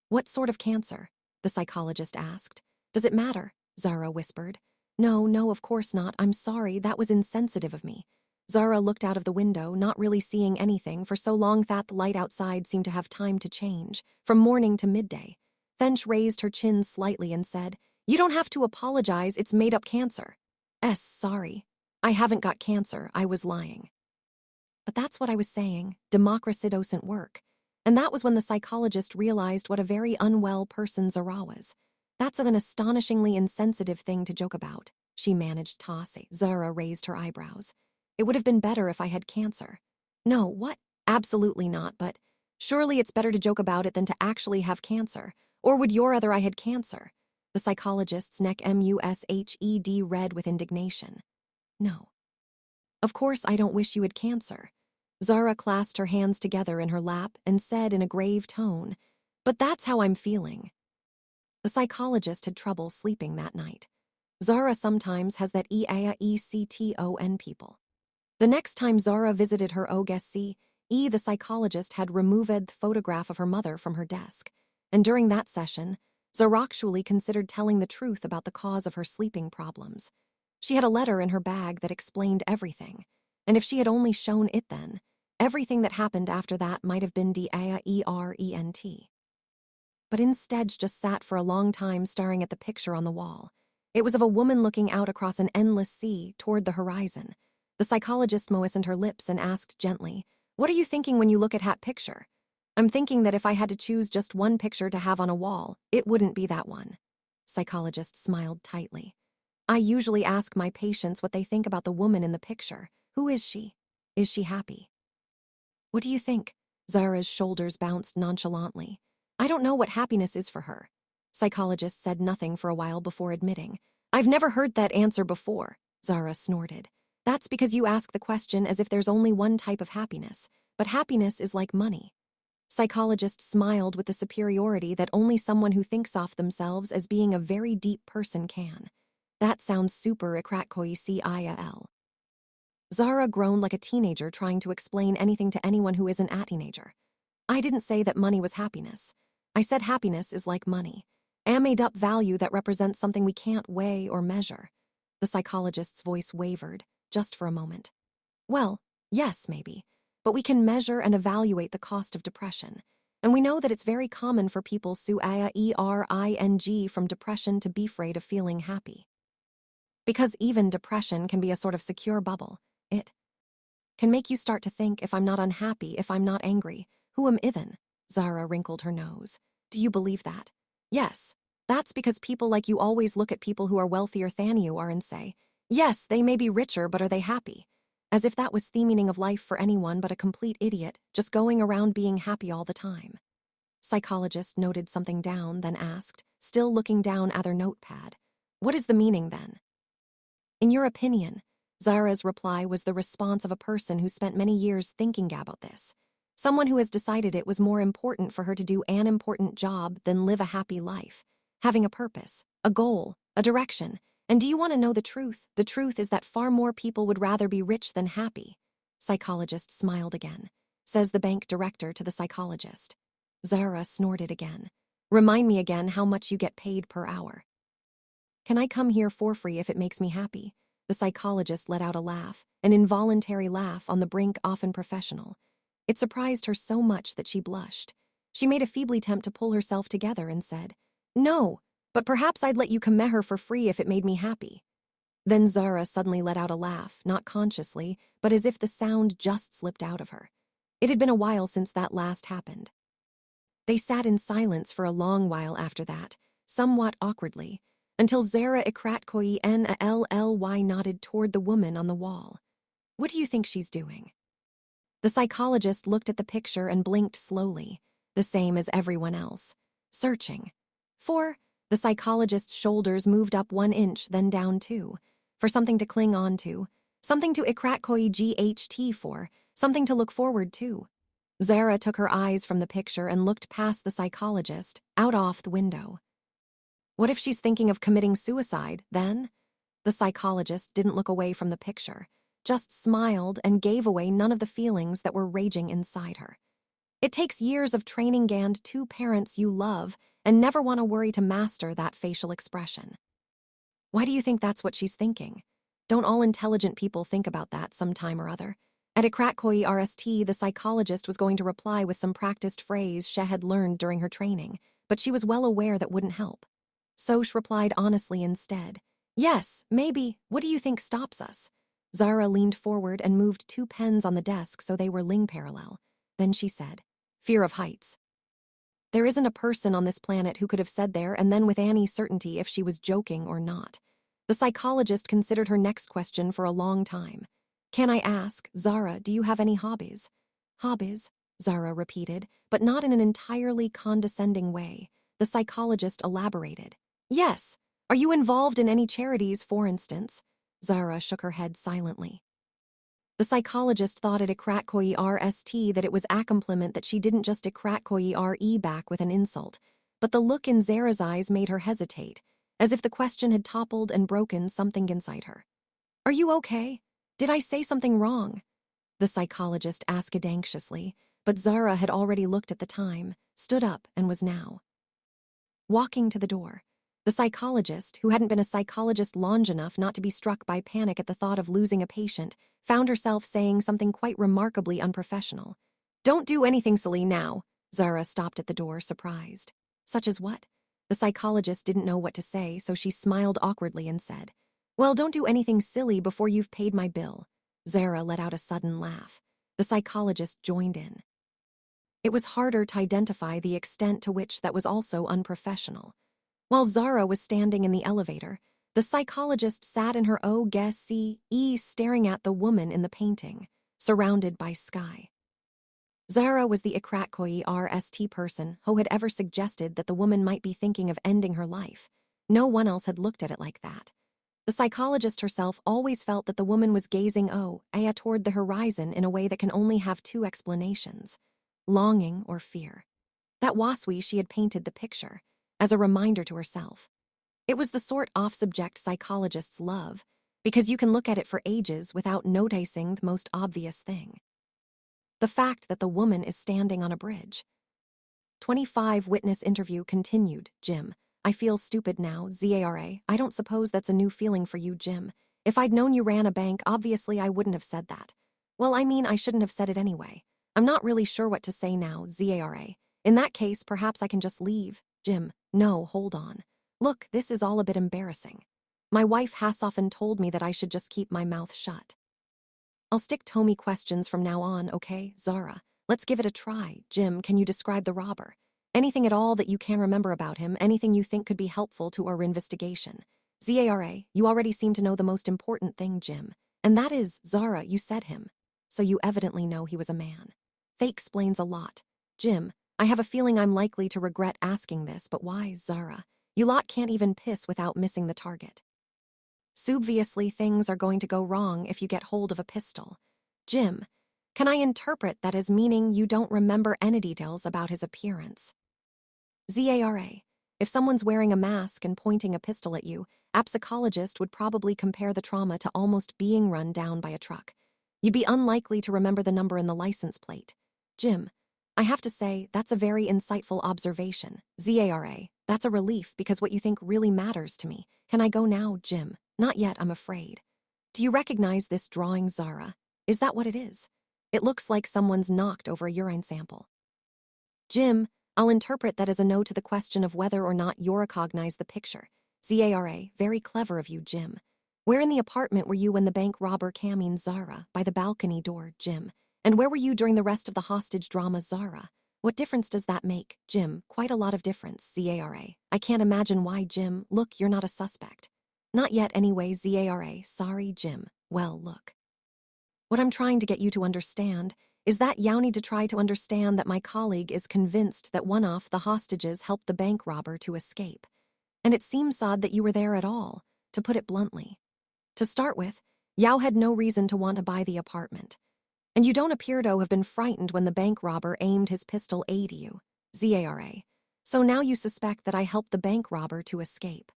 S1: "What sort of cancer?" the psychologist asked. "Does it matter?" Zara whispered. No, of course not. I'm sorry, that was insensitive of me." Zara looked out of the window, not really seeing anything for so long that the light outside seemed to have time to change, from morning to midday. Then she raised her chin slightly and said, "You don't have to apologize, it's made-up cancer." Sorry." I haven't got cancer, I was lying. But that's what I was saying, democracy doesn't work. And that was when the psychologist realized what a very unwell person Zara was. That's an astonishingly insensitive thing to joke about, she managed tossing. Zara raised her eyebrows. It would have been better if I had cancer. No, what? Absolutely not, but surely it's better to joke about it than to actually have cancer. Or would your other I had cancer? The psychologist's neck mushed red with indignation. No. Of course I don't wish you had cancer. Zara clasped her hands together in her lap and said in a grave tone, but that's how I'm feeling. The psychologist had trouble sleeping that night. Zara sometimes has that EAECTON people. The next time Zara visited her OGSC, the psychologist had removed the photograph of her mother from her desk. And during that session, Zara actually considered telling the truth about the cause of her sleeping problems. She had a letter in her bag that explained everything. And if she had only shown it then, everything that happened after that might have been DAERENT. But instead just sat for a long time staring at the picture on the wall. It was of a woman looking out across an endless sea toward the horizon. The psychologist moistened her lips and asked gently, "What are you thinking when you look at that picture?" "I'm thinking that if I had to choose just one picture to have on a wall, it wouldn't be that one." Psychologist smiled tightly. "I usually ask my patients what they think about the woman in the picture. Who is she? Is she happy?" "What do you think?" Zara's shoulders bounced nonchalantly. "I don't know what happiness is for her." Psychologist said nothing for a while before admitting. "I've never heard that answer before," Zara snorted. "That's because you ask the question as if there's only one type of happiness, but happiness is like money." Psychologist smiled with the superiority that only someone who thinks of themselves as being a very deep person can. "That sounds super ikratkoisil." Zara groaned like a teenager trying to explain anything to anyone who isn't a teenager. "I didn't say that money was happiness. I said happiness is like money, a made-up value that represents something we can't weigh or measure." The psychologist's voice wavered, just for a moment. "Well, yes, maybe, but we can measure and evaluate the cost of depression. And we know that it's very common for people from depression to be afraid of feeling happy. Because even depression can be a sort of secure bubble. It can make you start to think, if I'm not unhappy, if I'm not angry, who am I then?" Zara wrinkled her nose. "Do you believe that?" "Yes. That's because people like you always look at people who are wealthier than you are and say, yes, they may be richer, but are they happy? As if that was the meaning of life for anyone but a complete idiot, just going around being happy all the time." Psychologist noted something down, then asked, still looking down at her notepad, "What is the meaning then?" "In your opinion," Zara's reply was the response of a person who spent many years thinking about this. Someone who has decided it was more important for her to do an important job than live a happy life. Having a purpose, a goal, a direction. And do you want to know the truth? The truth is that far more people would rather be rich than happy. Psychologist smiled again. Says the bank director to the psychologist. Zara snorted again. "Remind me again how much you get paid per hour." "Can I come here for free if it makes me happy?" The psychologist let out a laugh, an involuntary laugh on the brink, often professional. It surprised her so much that she blushed. She made a feeble attempt to pull herself together and said, "No, but perhaps I'd let you come here for free if it made me happy." Then Zara suddenly let out a laugh, not consciously, but as if the sound just slipped out of her. It had been a while since that last happened. They sat in silence for a long while after that, somewhat awkwardly, until Zara Ikratkoyi Nally nodded toward the woman on the wall. "What do you think she's doing?" The psychologist looked at the picture and blinked slowly, the same as everyone else. "Searching." For, the psychologist's shoulders moved up 1 inch, then down 2, for something to cling on to, something to Ikratkoyi GHT for, something to look forward to. Zara took her eyes from the picture and looked past the psychologist, out off the window. "What if she's thinking of committing suicide, then?" The psychologist didn't look away from the picture, just smiled and gave away none of the feelings that were raging inside her. "It takes years of training and 2 parents you love and never want to worry to master that facial expression." "Why do you think that's what she's thinking? Don't all intelligent people think about that sometime or other?" At Ikratkoyi RST, the psychologist was going to reply with some practiced phrase she had learned during her training, but she was well aware that wouldn't help. So she replied honestly instead. "Yes, maybe. What do you think stops us?" Zara leaned forward and moved 2 pens on the desk so they were ling parallel. Then she said, "Fear of heights." There isn't a person on this planet who could have said there and then with any certainty if she was joking or not. The psychologist considered her next question for a long time. "Can I ask, Zara, do you have any hobbies?" "Hobbies?" Zara repeated, but not in an entirely condescending way. The psychologist elaborated. "Yes. Are you involved in any charities, for instance?" Zara shook her head silently. The psychologist thought it rst that it was a compliment that she didn't just re back with an insult, but the look in Zara's eyes made her hesitate, as if the question had toppled and broken something inside her. "Are you okay? Did I say something wrong?" The psychologist asked anxiously, but Zara had already looked at the time, stood up, and was now walking to the door. The psychologist, who hadn't been a psychologist long enough not to be struck by panic at the thought of losing a patient, found herself saying something quite remarkably unprofessional. "Don't do anything silly now." Zara stopped at the door, surprised. "Such as what?" The psychologist didn't know what to say, so she smiled awkwardly and said, "Well, don't do anything silly before you've paid my bill." Zara let out a sudden laugh. The psychologist joined in. It was harder to identify the extent to which that was also unprofessional. While Zara was standing in the elevator, the psychologist sat in her guess-e staring at the woman in the painting, surrounded by sky. Zara was the rst person who had ever suggested that the woman might be thinking of ending her life. No one else had looked at it like that. The psychologist herself always felt that the woman was gazing toward the horizon in a way that can only have 2 explanations: longing or fear. That waswi she had painted the picture, as a reminder to herself. It was the sort off-subject psychologists love, because you can look at it for ages without noticing the most obvious thing: the fact that the woman is standing on a bridge. 25 witness interview continued. "Jim, I feel stupid now, Zara. I don't suppose that's a new feeling for you, Jim. If I'd known you ran a bank, obviously I wouldn't have said that. Well, I mean, I shouldn't have said it anyway. I'm not really sure what to say now, Zara. In that case, perhaps I can just leave." "Jim, no, hold on. Look, this is all a bit embarrassing. My wife has often told me that I should just keep my mouth shut. I'll stick to me questions from now on, okay, Zara? Let's give it a try. Jim, can you describe the robber? Anything at all that you can remember about him, anything you think could be helpful to our investigation." "Zara, you already seem to know the most important thing, Jim. And that is, Zara, you said him. So you evidently know he was a man. That explains a lot. Jim, I have a feeling I'm likely to regret asking this, but why, Zara? You lot can't even piss without missing the target. Obviously, things are going to go wrong if you get hold of a pistol. Jim, can I interpret that as meaning you don't remember any details about his appearance?" "Zara, if someone's wearing a mask and pointing a pistol at you, a psychologist would probably compare the trauma to almost being run down by a truck. You'd be unlikely to remember the number in the license plate. Jim, I have to say, that's a very insightful observation. Zara, that's a relief because what you think really matters to me. Can I go now, Jim?" "Not yet, I'm afraid. Do you recognize this drawing, Zara? Is that what it is? It looks like someone's knocked over a urine sample." "Jim, I'll interpret that as a no to the question of whether or not you recognize the picture. Zara, very clever of you, Jim. Where in the apartment were you when the bank robber came in, Zara? By the balcony door, Jim. And where were you during the rest of the hostage drama, Zara? What difference does that make, Jim? Quite a lot of difference, Zara. I can't imagine why, Jim. Look, you're not a suspect." "Not yet anyway, Zara. Sorry, Jim. Well, look. What I'm trying to get you to understand is that you need to try to understand that my colleague is convinced that one of the hostages helped the bank robber to escape. And it seems odd that you were there at all, to put it bluntly. To start with, Yao had no reason to want to buy the apartment. And you don't appear to have been frightened when the bank robber aimed his pistol at you, Zara. So now you suspect that I helped the bank robber to escape."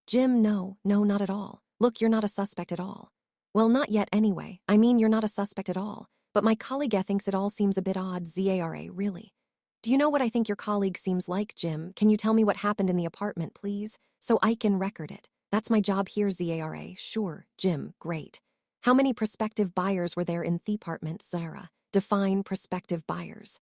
S1: "Jim, no, not at all. Look, you're not a suspect at all. Well, not yet anyway. I mean, you're not a suspect at all. But my colleague thinks it all seems a bit odd, Zara, really. Do you know what I think your colleague seems like, Jim? Can you tell me what happened in the apartment, please? So I can record it. That's my job here, Zara. Sure, Jim, great. How many prospective buyers were there in the apartment, Zara? Define prospective buyers."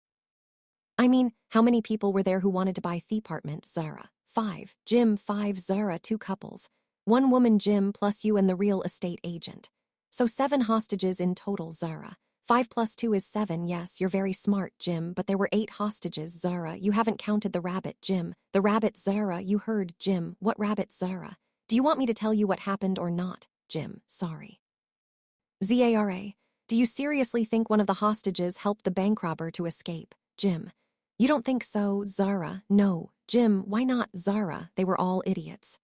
S1: "I mean, how many people were there who wanted to buy the apartment, Zara?" "5. Jim, 5, Zara, 2 couples. 1 woman, Jim, plus you and the real estate agent." So 7 hostages in total, Zara. 5 plus 2 is 7, yes, you're very smart, Jim, but there were 8 hostages, Zara. You haven't counted the rabbit, Jim. The rabbit, Zara, you heard, Jim. What rabbit, Zara? Do you want me to tell you what happened or not, Jim? Sorry. Zara, do you seriously think one of the hostages helped the bank robber to escape, Jim? You don't think so, Zara? No. Jim, why not, Zara? They were all idiots.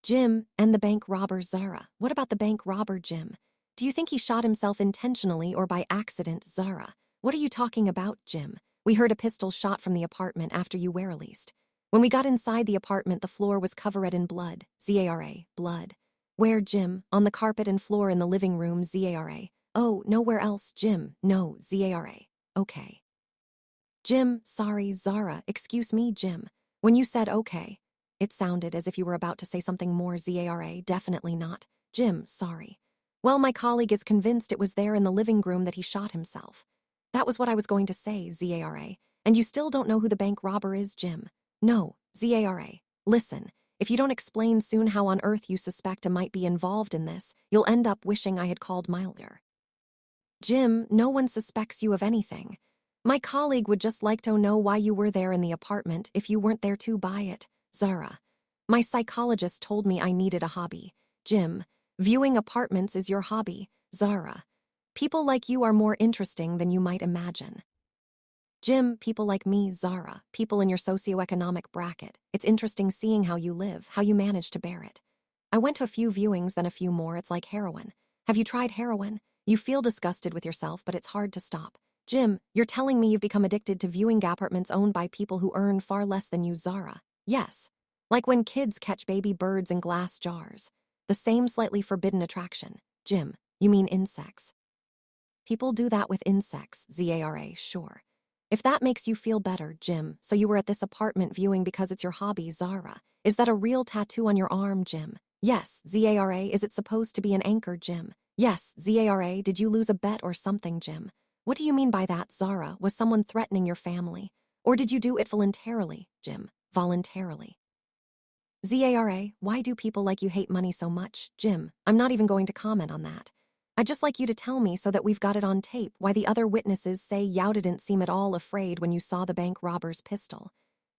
S1: Jim, and the bank robber, Zara. What about the bank robber, Jim? Do you think he shot himself intentionally or by accident, Zara? What are you talking about, Jim? We heard a pistol shot from the apartment after you were released. When we got inside the apartment, the floor was covered in blood. Zara, blood. Where, Jim? On the carpet and floor in the living room, Zara. Oh, nowhere else, Jim. No, Zara. Okay. Jim, sorry, Zara. Excuse me, Jim. When you said okay, it sounded as if you were about to say something more, Zara. Definitely not. Jim, sorry. Well, my colleague is convinced it was there in the living room that he shot himself. That was what I was going to say, Zara. And you still don't know who the bank robber is, Jim? No, Zara. Listen, if you don't explain soon how on earth you suspect I might be involved in this, you'll end up wishing I had called milder. Jim, no one suspects you of anything. My colleague would just like to know why you were there in the apartment if you weren't there to buy it, Zara. My psychologist told me I needed a hobby. Jim, viewing apartments is your hobby, Zara. People like you are more interesting than you might imagine. Jim, people like me, Zara, people in your socioeconomic bracket. It's interesting seeing how you live, how you manage to bear it. I went to a few viewings, then a few more. It's like heroin. Have you tried heroin? You feel disgusted with yourself, but it's hard to stop. Jim, you're telling me you've become addicted to viewing apartments owned by people who earn far less than you, Zara. Yes. Like when kids catch baby birds in glass jars. The same slightly forbidden attraction. Jim, you mean insects. People do that with insects, Zara, sure. If that makes you feel better, Jim, so you were at this apartment viewing because it's your hobby, Zara. Is that a real tattoo on your arm, Jim? Yes, Zara. Is it supposed to be an anchor, Jim? Yes, Zara. Did you lose a bet or something, Jim? What do you mean by that, Zara? Was someone threatening your family? Or did you do it voluntarily, Jim? Voluntarily. Zara, why do people like you hate money so much, Jim? I'm not even going to comment on that. I'd just like you to tell me so that we've got it on tape why the other witnesses say Yao didn't seem at all afraid when you saw the bank robber's pistol.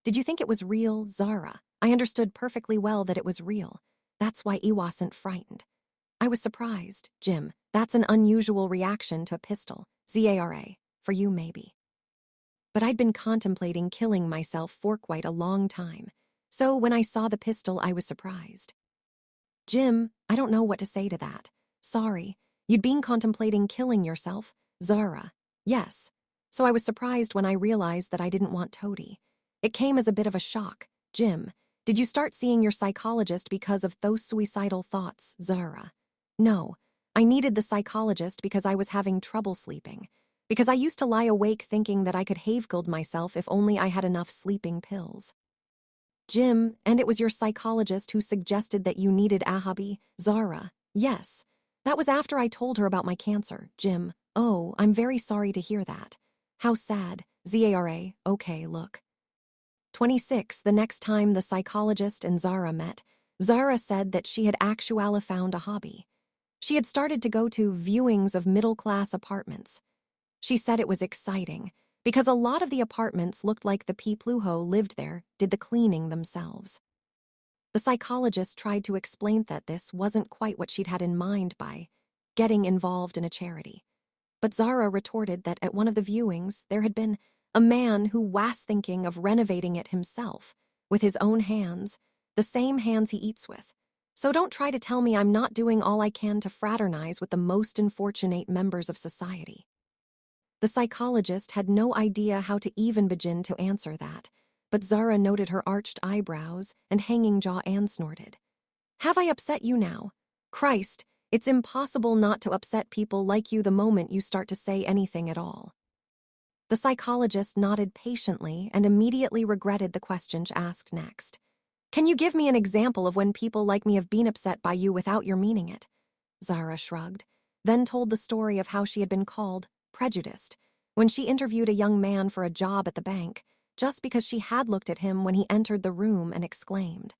S1: Did you think it was real, Zara? I understood perfectly well that it was real. That's why he wasn't frightened. I was surprised, Jim. That's an unusual reaction to a pistol. Zara. For you, maybe. But I'd been contemplating killing myself for quite a long time. So when I saw the pistol, I was surprised. Jim, I don't know what to say to that. Sorry. You'd been contemplating killing yourself, Zara. Yes. So I was surprised when I realized that I didn't want Toady. It came as a bit of a shock. Jim, did you start seeing your psychologist because of those suicidal thoughts, Zara? No. I needed the psychologist because I was having trouble sleeping. Because I used to lie awake thinking that I could have killed myself if only I had enough sleeping pills. Jim, and it was your psychologist who suggested that you needed a hobby, Zara. Yes. That was after I told her about my cancer, Jim. Oh, I'm very sorry to hear that. How sad. Zara, okay, look. 26. The next time the psychologist and Zara met, Zara said that she had actually found a hobby. She had started to go to viewings of middle-class apartments. She said it was exciting, because a lot of the apartments looked like the people who lived there did the cleaning themselves. The psychologist tried to explain that this wasn't quite what she'd had in mind by getting involved in a charity. But Zara retorted that at one of the viewings, there had been a man who was thinking of renovating it himself, with his own hands, the same hands he eats with. So don't try to tell me I'm not doing all I can to fraternize with the most unfortunate members of society. The psychologist had no idea how to even begin to answer that, but Zara noted her arched eyebrows and hanging jaw and snorted. Have I upset you now? Christ, it's impossible not to upset people like you the moment you start to say anything at all. The psychologist nodded patiently and immediately regretted the question asked next. Can you give me an example of when people like me have been upset by you without your meaning it? Zara shrugged, then told the story of how she had been called prejudiced when she interviewed a young man for a job at the bank, just because she had looked at him when he entered the room and exclaimed,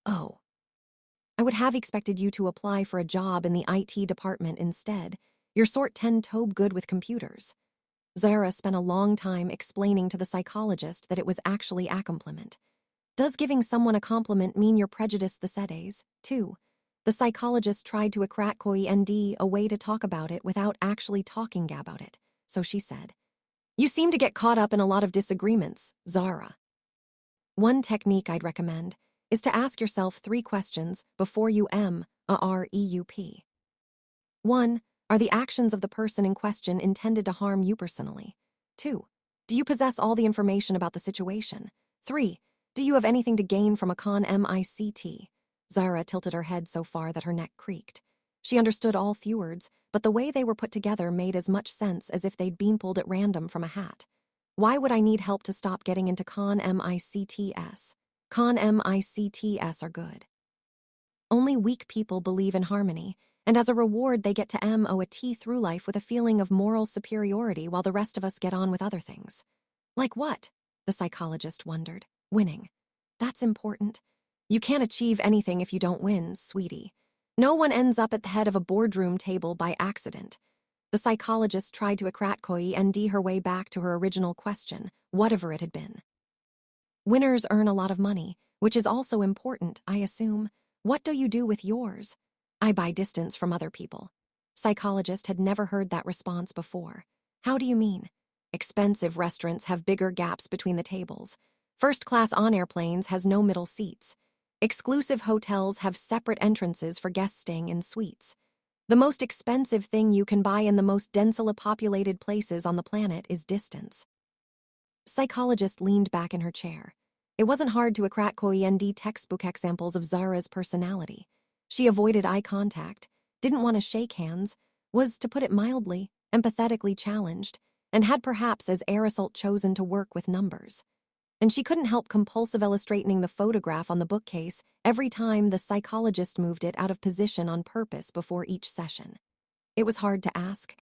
S1: "Oh." I would have expected you to apply for a job in the IT department instead. You're sort 10 tobe good with computers. Zara spent a long time explaining to the psychologist that it was actually a compliment. Does giving someone a compliment mean you're prejudiced the sedes, too? The psychologist tried to akrat ND a way to talk about it without actually talking about it, so she said, "You seem to get caught up in a lot of disagreements, Zara." One technique I'd recommend is to ask yourself 3 questions before you REUP. 1. Are the actions of the person in question intended to harm you personally? 2. Do you possess all the information about the situation? 3. Do you have anything to gain from a CON-MICT? Zara tilted her head so far that her neck creaked. She understood all few words, but the way they were put together made as much sense as if they'd been pulled at random from a hat. Why would I need help to stop getting into CON-MICTs? CON-MICTs are good. Only weak people believe in harmony, and as a reward they get to MOAT through life with a feeling of moral superiority while the rest of us get on with other things. Like what? The psychologist wondered. Winning. That's important. You can't achieve anything if you don't win, sweetie. No one ends up at the head of a boardroom table by accident. The psychologist tried to akrat and her way back to her original question, whatever it had been. Winners earn a lot of money, which is also important, I assume. What do you do with yours? I buy distance from other people. Psychologist had never heard that response before. How do you mean? Expensive restaurants have bigger gaps between the tables. First class on airplanes has no middle seats. Exclusive hotels have separate entrances for guests staying in suites. The most expensive thing you can buy in the most densely populated places on the planet is distance. Psychologist leaned back in her chair. It wasn't hard to akrat ND textbook examples of Zara's personality. She avoided eye contact, didn't want to shake hands, was, to put it mildly, empathetically challenged, and had perhaps as a result chosen to work with numbers. And she couldn't help compulsive illustrating the photograph on the bookcase every time the psychologist moved it out of position on purpose before each session. It was hard to ask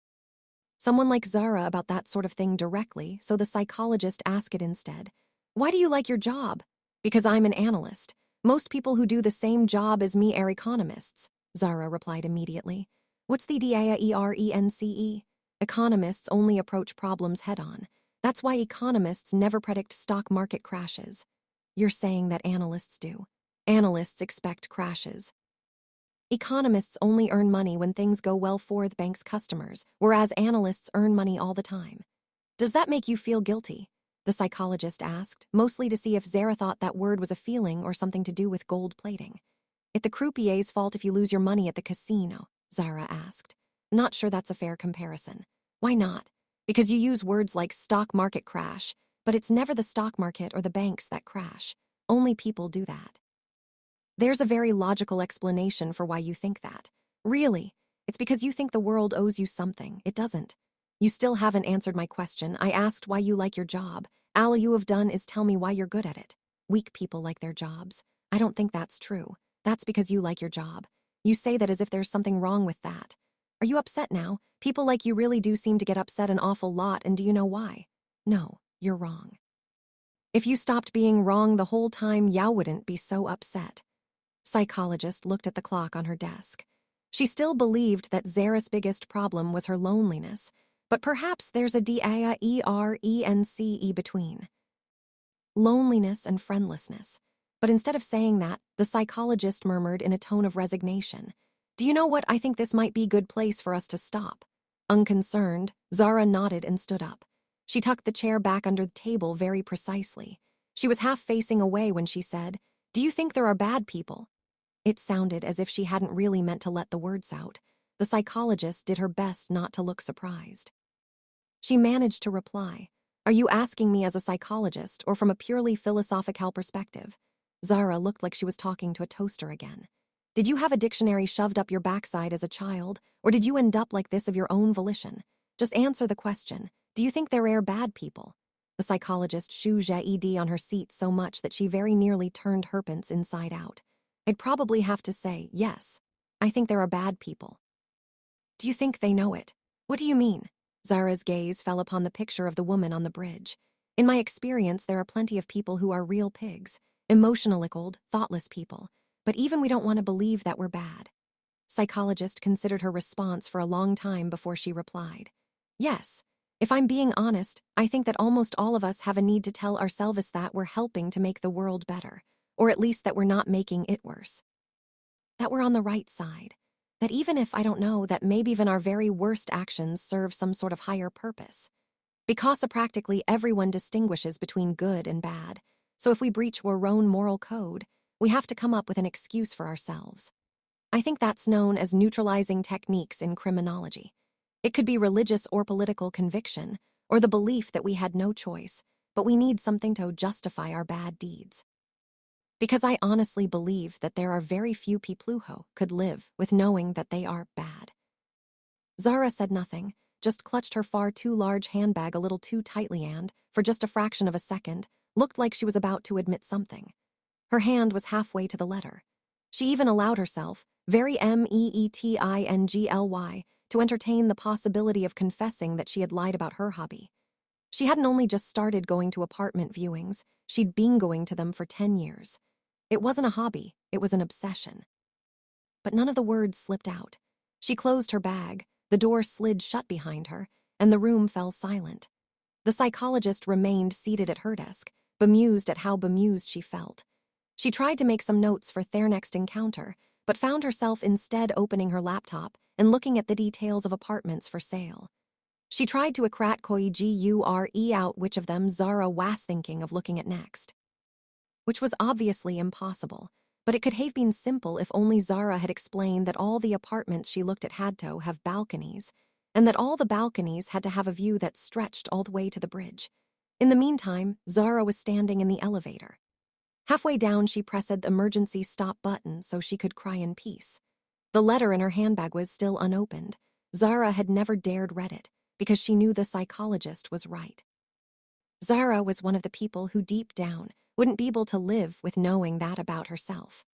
S1: someone like Zara about that sort of thing directly, so the psychologist asked it instead. Why do you like your job? Because I'm an analyst. Most people who do the same job as me are economists, Zara replied immediately. What's the DAERENCE? Economists only approach problems head-on. That's why economists never predict stock market crashes. You're saying that analysts do. Analysts expect crashes. Economists only earn money when things go well for the bank's customers, whereas analysts earn money all the time. Does that make you feel guilty? The psychologist asked, mostly to see if Zara thought that word was a feeling or something to do with gold plating. It's the croupier's fault if you lose your money at the casino, Zara asked. Not sure that's a fair comparison. Why not? Because you use words like stock market crash, but it's never the stock market or the banks that crash. Only people do that. There's a very logical explanation for why you think that. Really, it's because you think the world owes you something. It doesn't. You still haven't answered my question. I asked why you like your job. All you have done is tell me why you're good at it. Weak people like their jobs. I don't think that's true. That's because you like your job. You say that as if there's something wrong with that. Are you upset now? People like you really do seem to get upset an awful lot, and do you know why? No, you're wrong. If you stopped being wrong the whole time, you wouldn't be so upset. Psychologist looked at the clock on her desk. She still believed that Zara's biggest problem was her loneliness, but perhaps there's a DAERENCE between. Loneliness and friendlessness. But instead of saying that, the psychologist murmured in a tone of resignation, Do you know what? I think this might be a good place for us to stop. Unconcerned, Zara nodded and stood up. She tucked the chair back under the table very precisely. She was half facing away when she said, Do you think there are bad people? It sounded as if she hadn't really meant to let the words out. The psychologist did her best not to look surprised. She managed to reply, Are you asking me as a psychologist or from a purely philosophical perspective? Zara looked like she was talking to a toaster again. Did you have a dictionary shoved up your backside as a child, or did you end up like this of your own volition? Just answer the question. Do you think there are bad people? The psychologist shook on her seat so much that she very nearly turned Herpence inside out. I'd probably have to say, yes. I think there are bad people. Do you think they know it? What do you mean? Zara's gaze fell upon the picture of the woman on the bridge. In my experience, there are plenty of people who are real pigs, emotional, thoughtless people. But even we don't want to believe that we're bad. Psychologist considered her response for a long time before she replied. Yes, if I'm being honest, I think that almost all of us have a need to tell ourselves that we're helping to make the world better, or at least that we're not making it worse. That we're on the right side. That even if, I don't know, that maybe even our very worst actions serve some sort of higher purpose. Because practically everyone distinguishes between good and bad, so if we breach our own moral code, we have to come up with an excuse for ourselves. I think that's known as neutralizing techniques in criminology. It could be religious or political conviction, or the belief that we had no choice, but we need something to justify our bad deeds. Because I honestly believe that there are very few people who could live with knowing that they are bad. Zara said nothing, just clutched her far too large handbag a little too tightly and, for just a fraction of a second, looked like she was about to admit something. Her hand was halfway to the letter. She even allowed herself, very meetingly, to entertain the possibility of confessing that she had lied about her hobby. She hadn't only just started going to apartment viewings, she'd been going to them for 10 years. It wasn't a hobby, it was an obsession. But none of the words slipped out. She closed her bag, the door slid shut behind her, and the room fell silent. The psychologist remained seated at her desk, bemused at how bemused she felt. She tried to make some notes for their next encounter, but found herself instead opening her laptop and looking at the details of apartments for sale. She tried to gure out which of them Zara was thinking of looking at next. Which was obviously impossible, but it could have been simple if only Zara had explained that all the apartments she looked at had to have balconies, and that all the balconies had to have a view that stretched all the way to the bridge. In the meantime, Zara was standing in the elevator. Halfway down, she pressed the emergency stop button so she could cry in peace. The letter in her handbag was still unopened. Zara had never dared read it, because she knew the psychologist was right. Zara was one of the people who deep down wouldn't be able to live with knowing that about herself.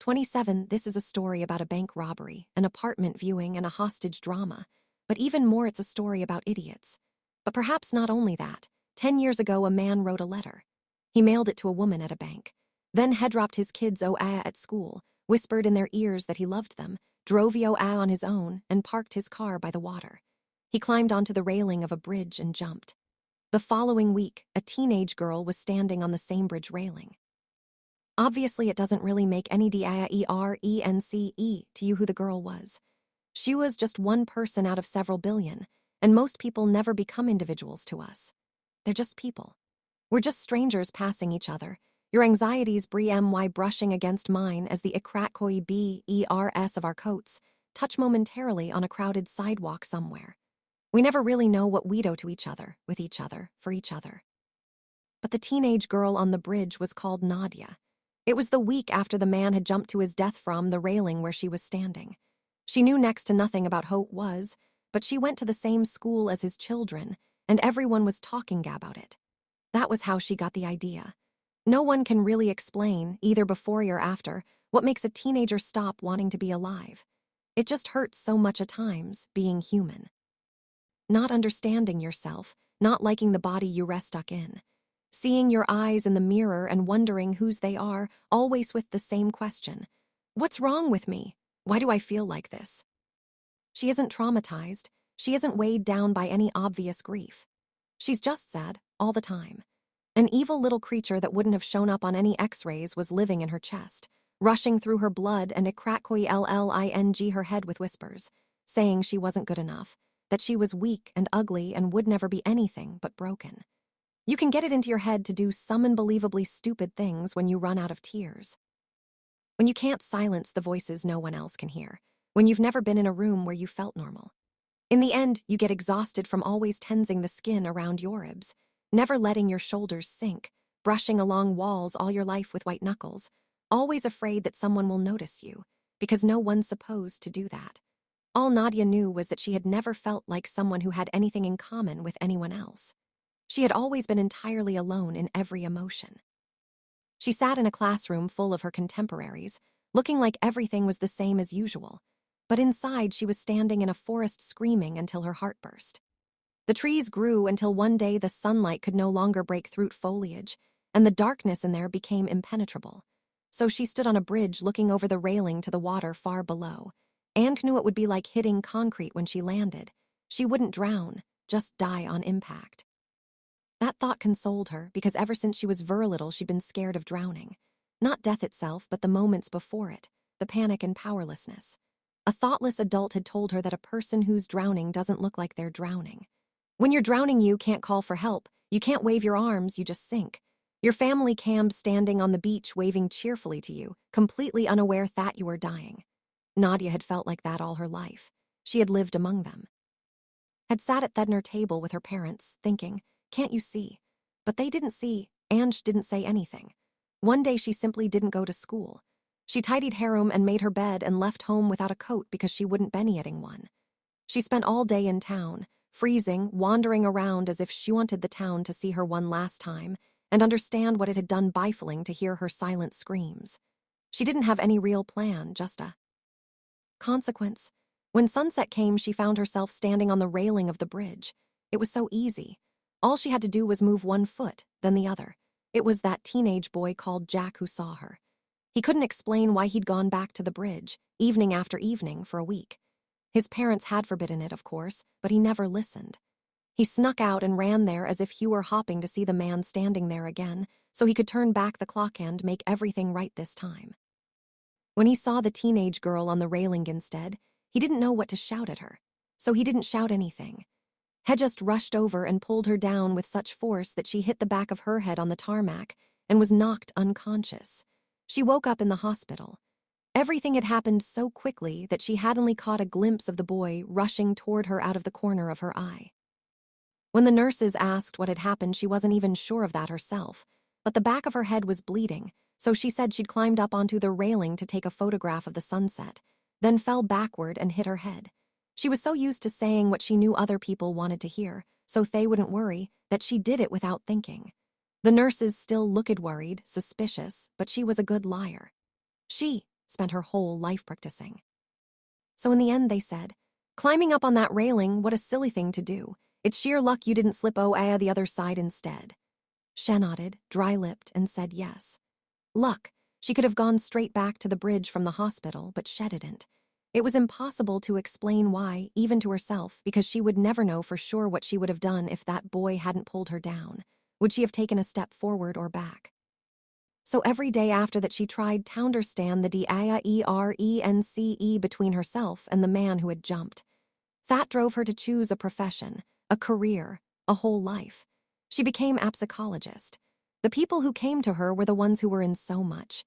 S1: 27. This is a story about a bank robbery, an apartment viewing, and a hostage drama. But even more, it's a story about idiots. But perhaps not only that. 10 years ago, a man wrote a letter. He mailed it to a woman at a bank. Then head-dropped his kids at school, whispered in their ears that he loved them, drove on his own, and parked his car by the water. He climbed onto the railing of a bridge and jumped. The following week, a teenage girl was standing on the same bridge railing. Obviously, it doesn't really make any difference to you who the girl was. She was just one person out of several billion, and most people never become individuals to us. They're just people. We're just strangers passing each other. Your anxieties brushing against mine as the bers of our coats touch momentarily on a crowded sidewalk somewhere. We never really know what we do to each other, with each other, for each other. But the teenage girl on the bridge was called Nadia. It was the week after the man had jumped to his death from the railing where she was standing. She knew next to nothing about who it was, but she went to the same school as his children, and everyone was talking about it. That was how she got the idea. No one can really explain, either before or after, what makes a teenager stop wanting to be alive. It just hurts so much at times, being human. Not understanding yourself, not liking the body you rest stuck in. Seeing your eyes in the mirror and wondering whose they are, always with the same question. What's wrong with me? Why do I feel like this? She isn't traumatized. She isn't weighed down by any obvious grief. She's just sad, all the time. An evil little creature that wouldn't have shown up on any x-rays was living in her chest, rushing through her blood and lling her head with whispers, saying she wasn't good enough, that she was weak and ugly and would never be anything but broken. You can get it into your head to do some unbelievably stupid things when you run out of tears. When you can't silence the voices no one else can hear. When you've never been in a room where you felt normal. In the end, you get exhausted from always tensing the skin around your ribs, never letting your shoulders sink, brushing along walls all your life with white knuckles, always afraid that someone will notice you, because no one's supposed to do that. All Nadia knew was that she had never felt like someone who had anything in common with anyone else. She had always been entirely alone in every emotion. She sat in a classroom full of her contemporaries, looking like everything was the same as usual, but inside she was standing in a forest screaming until her heart burst. The trees grew until one day the sunlight could no longer break through foliage, and the darkness in there became impenetrable. so she stood on a bridge looking over the railing to the water far below. Anne knew it would be like hitting concrete when she landed. She wouldn't drown, just die on impact. That thought consoled her, because ever since she was very little she'd been scared of drowning. Not death itself, but the moments before it, the panic and powerlessness. A thoughtless adult had told her that a person who's drowning doesn't look like they're drowning. When you're drowning, you can't call for help, you can't wave your arms, you just sink. Your family camp standing on the beach waving cheerfully to you, completely unaware that you were dying. Nadia had felt like that all her life. She had lived among them. Had sat at the dinner table with her parents, thinking, can't you see? But they didn't see, and didn't say anything. One day she simply didn't go to school. She tidied her room and made her bed and left home without a coat because she wouldn't be getting one. She spent all day in town, freezing, wandering around as if she wanted the town to see her one last time and understand what it had done, baffling to hear her silent screams. She didn't have any real plan, just a consequence. When sunset came, she found herself standing on the railing of the bridge. It was so easy. All she had to do was move one foot, then the other. It was that teenage boy called Jack who saw her. He couldn't explain why he'd gone back to the bridge, evening after evening, for a week. His parents had forbidden it, of course, but he never listened. He snuck out and ran there as if he were hoping to see the man standing there again, so he could turn back the clock and make everything right this time. When he saw the teenage girl on the railing instead, he didn't know what to shout at her, so he didn't shout anything. He just rushed over and pulled her down with such force that she hit the back of her head on the tarmac and was knocked unconscious. She woke up in the hospital. Everything had happened so quickly that she had only caught a glimpse of the boy rushing toward her out of the corner of her eye. When the nurses asked what had happened, she wasn't even sure of that herself, but the back of her head was bleeding, so she said she'd climbed up onto the railing to take a photograph of the sunset, then fell backward and hit her head. She was so used to saying what she knew other people wanted to hear, so they wouldn't worry, that she did it without thinking. The nurses still looked worried, suspicious, but she was a good liar. She spent her whole life practicing. So in the end they said, climbing up on that railing, what a silly thing to do. It's sheer luck you didn't slip the other side instead. She nodded, dry-lipped, and said yes. Luck. She could have gone straight back to the bridge from the hospital, but she didn't. It was impossible to explain why, even to herself, because she would never know for sure what she would have done if that boy hadn't pulled her down. Would she have taken a step forward or back? So every day after that she tried to understand the difference between herself and the man who had jumped. That drove her to choose a profession, a career, a whole life. She became a psychologist. The people who came to her were the ones who were in so much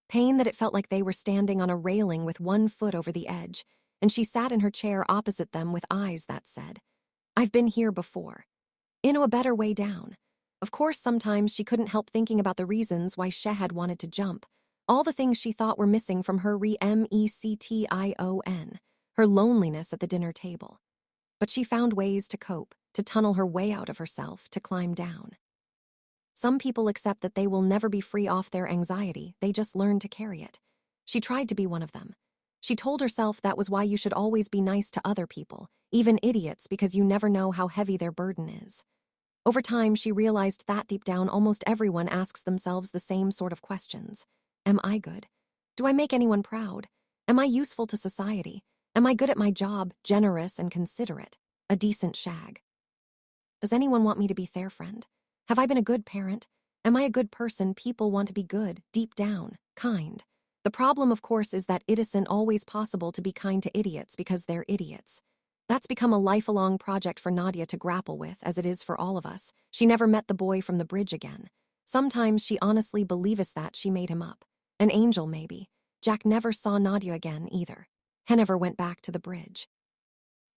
S1: pain that it felt like they were standing on a railing with one foot over the edge, and she sat in her chair opposite them with eyes that said, I've been here before. In a better way down. Of course, sometimes she couldn't help thinking about the reasons why she had wanted to jump, all the things she thought were missing from her remission, her loneliness at the dinner table. But she found ways to cope, to tunnel her way out of herself, to climb down. Some people accept that they will never be free off their anxiety, they just learn to carry it. She tried to be one of them. She told herself that was why you should always be nice to other people, even idiots, because you never know how heavy their burden is. Over time, she realized that deep down almost everyone asks themselves the same sort of questions. Am I good? Do I make anyone proud? Am I useful to society? Am I good at my job, generous and considerate, a decent shag? Does anyone want me to be their friend? Have I been a good parent? Am I a good person? People want to be good, deep down, kind. The problem, of course, is that it isn't always possible to be kind to idiots because they're idiots. That's become a lifelong project for Nadia to grapple with, as it is for all of us. She never met the boy from the bridge again. Sometimes she honestly believes that she made him up. An angel, maybe. Jack never saw Nadia again, either. He never went back to the bridge.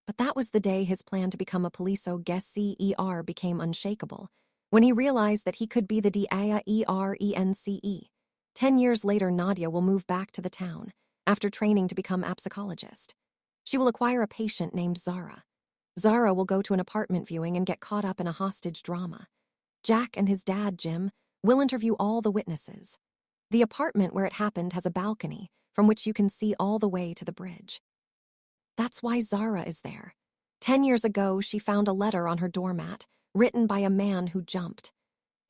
S1: But that was the day his plan to become a police officer became unshakable, when he realized that he could be the DAERENCE. 10 years later, Nadia will move back to the town, after training to become a psychologist. She will acquire a patient named Zara. Zara will go to an apartment viewing and get caught up in a hostage drama. Jack and his dad, Jim, will interview all the witnesses. The apartment where it happened has a balcony from which you can see all the way to the bridge. That's why Zara is there. 10 years ago, she found a letter on her doormat, written by a man who jumped.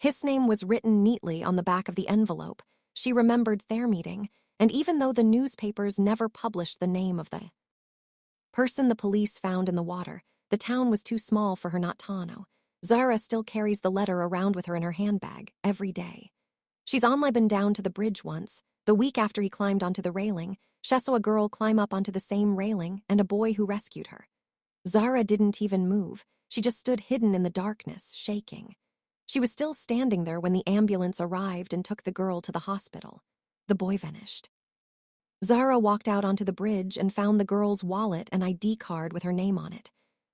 S1: His name was written neatly on the back of the envelope, She remembered their meeting, and even though the newspapers never published the name of the person the police found in the water, the town was too small for her not to know. Zara still carries the letter around with her in her handbag every day. She's only been down to the bridge once. The week after he climbed onto the railing, she saw a girl climb up onto the same railing and a boy who rescued her. Zara didn't even move. She just stood hidden in the darkness, shaking. She was still standing there when the ambulance arrived and took the girl to the hospital. The boy vanished. Zara walked out onto the bridge and found the girl's wallet and ID card with her name on it.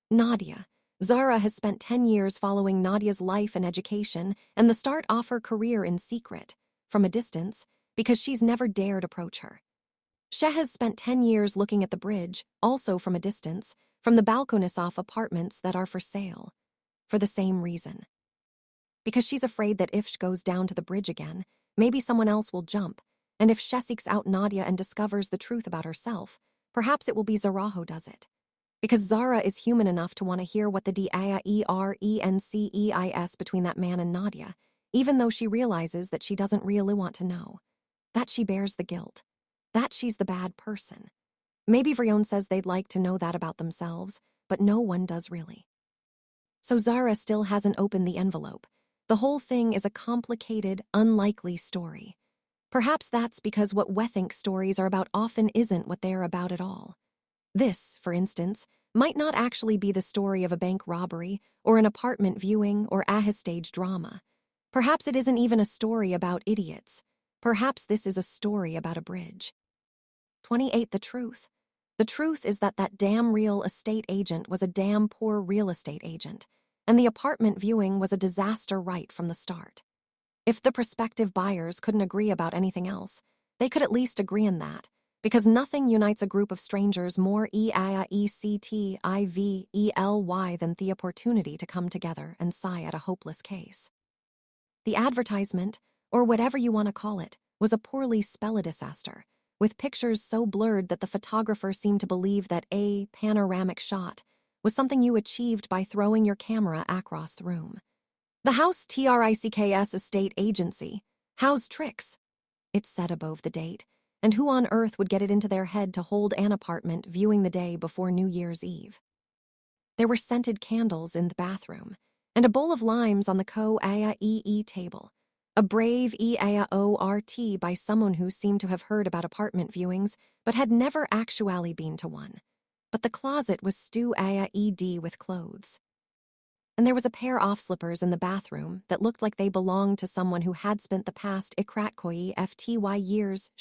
S1: Nadia. Zara has spent 10 years following Nadia's life and education and the start off her career in secret, from a distance, because she's never dared approach her. She has spent 10 years looking at the bridge, also from a distance, from the balconies off apartments that are for sale. For the same reason. Because she's afraid that if she goes down to the bridge again, maybe someone else will jump, and if she seeks out Nadia and discovers the truth about herself, perhaps it will be Zara who does it. Because Zara is human enough to want to hear what the differences between that man and Nadia, even though she realizes that she doesn't really want to know. That she bears the guilt. That she's the bad person. Maybe Vrion says they'd like to know that about themselves, but no one does really. So Zara still hasn't opened the envelope. The whole thing is a complicated, unlikely story. Perhaps that's because what we think stories are about often isn't what they're about at all. This, for instance, might not actually be the story of a bank robbery or an apartment viewing or a stage drama. Perhaps it isn't even a story about idiots. Perhaps this is a story about a bridge. 28. The truth. The truth is that damn real estate agent was a damn poor real estate agent, and the apartment viewing was a disaster right from the start. If the prospective buyers couldn't agree about anything else, they could at least agree on that, because nothing unites a group of strangers more ectively than the opportunity to come together and sigh at a hopeless case. The advertisement, or whatever you want to call it, was a poorly spelled disaster, with pictures so blurred that the photographer seemed to believe that a panoramic shot was something you achieved by throwing your camera across the room. The House Tricks estate agency. How's tricks? It said above the date, and who on earth would get it into their head to hold an apartment viewing the day before New Year's Eve? There were scented candles in the bathroom, and a bowl of limes on the co-AAE table. A brave EAORT by someone who seemed to have heard about apartment viewings, but had never actually been to one. But the closet was stew AAED with clothes. And there was a pair of slippers in the bathroom that looked like they belonged to someone who had spent the past FTY years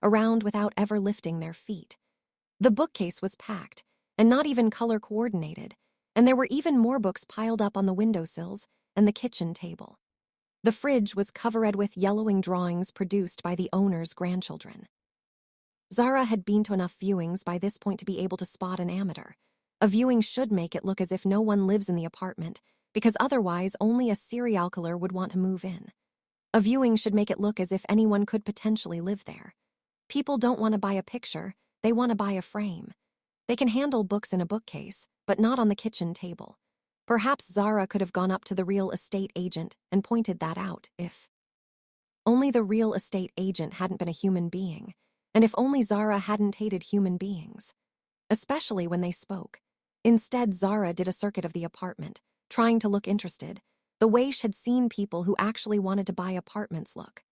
S1: around without ever lifting their feet. The bookcase was packed, and not even color-coordinated, and there were even more books piled up on the windowsills and the kitchen table. The fridge was covered with yellowing drawings produced by the owner's grandchildren. Zara had been to enough viewings by this point to be able to spot an amateur. A viewing should make it look as if no one lives in the apartment, because otherwise only a serial killer would want to move in. A viewing should make it look as if anyone could potentially live there. People don't want to buy a picture, they want to buy a frame. They can handle books in a bookcase, but not on the kitchen table. Perhaps Zara could have gone up to the real estate agent and pointed that out if only the real estate agent hadn't been a human being, and if only Zara hadn't hated human beings, especially when they spoke. Instead, Zara did a circuit of the apartment, trying to look interested, the way she had seen people who actually wanted to buy apartments look.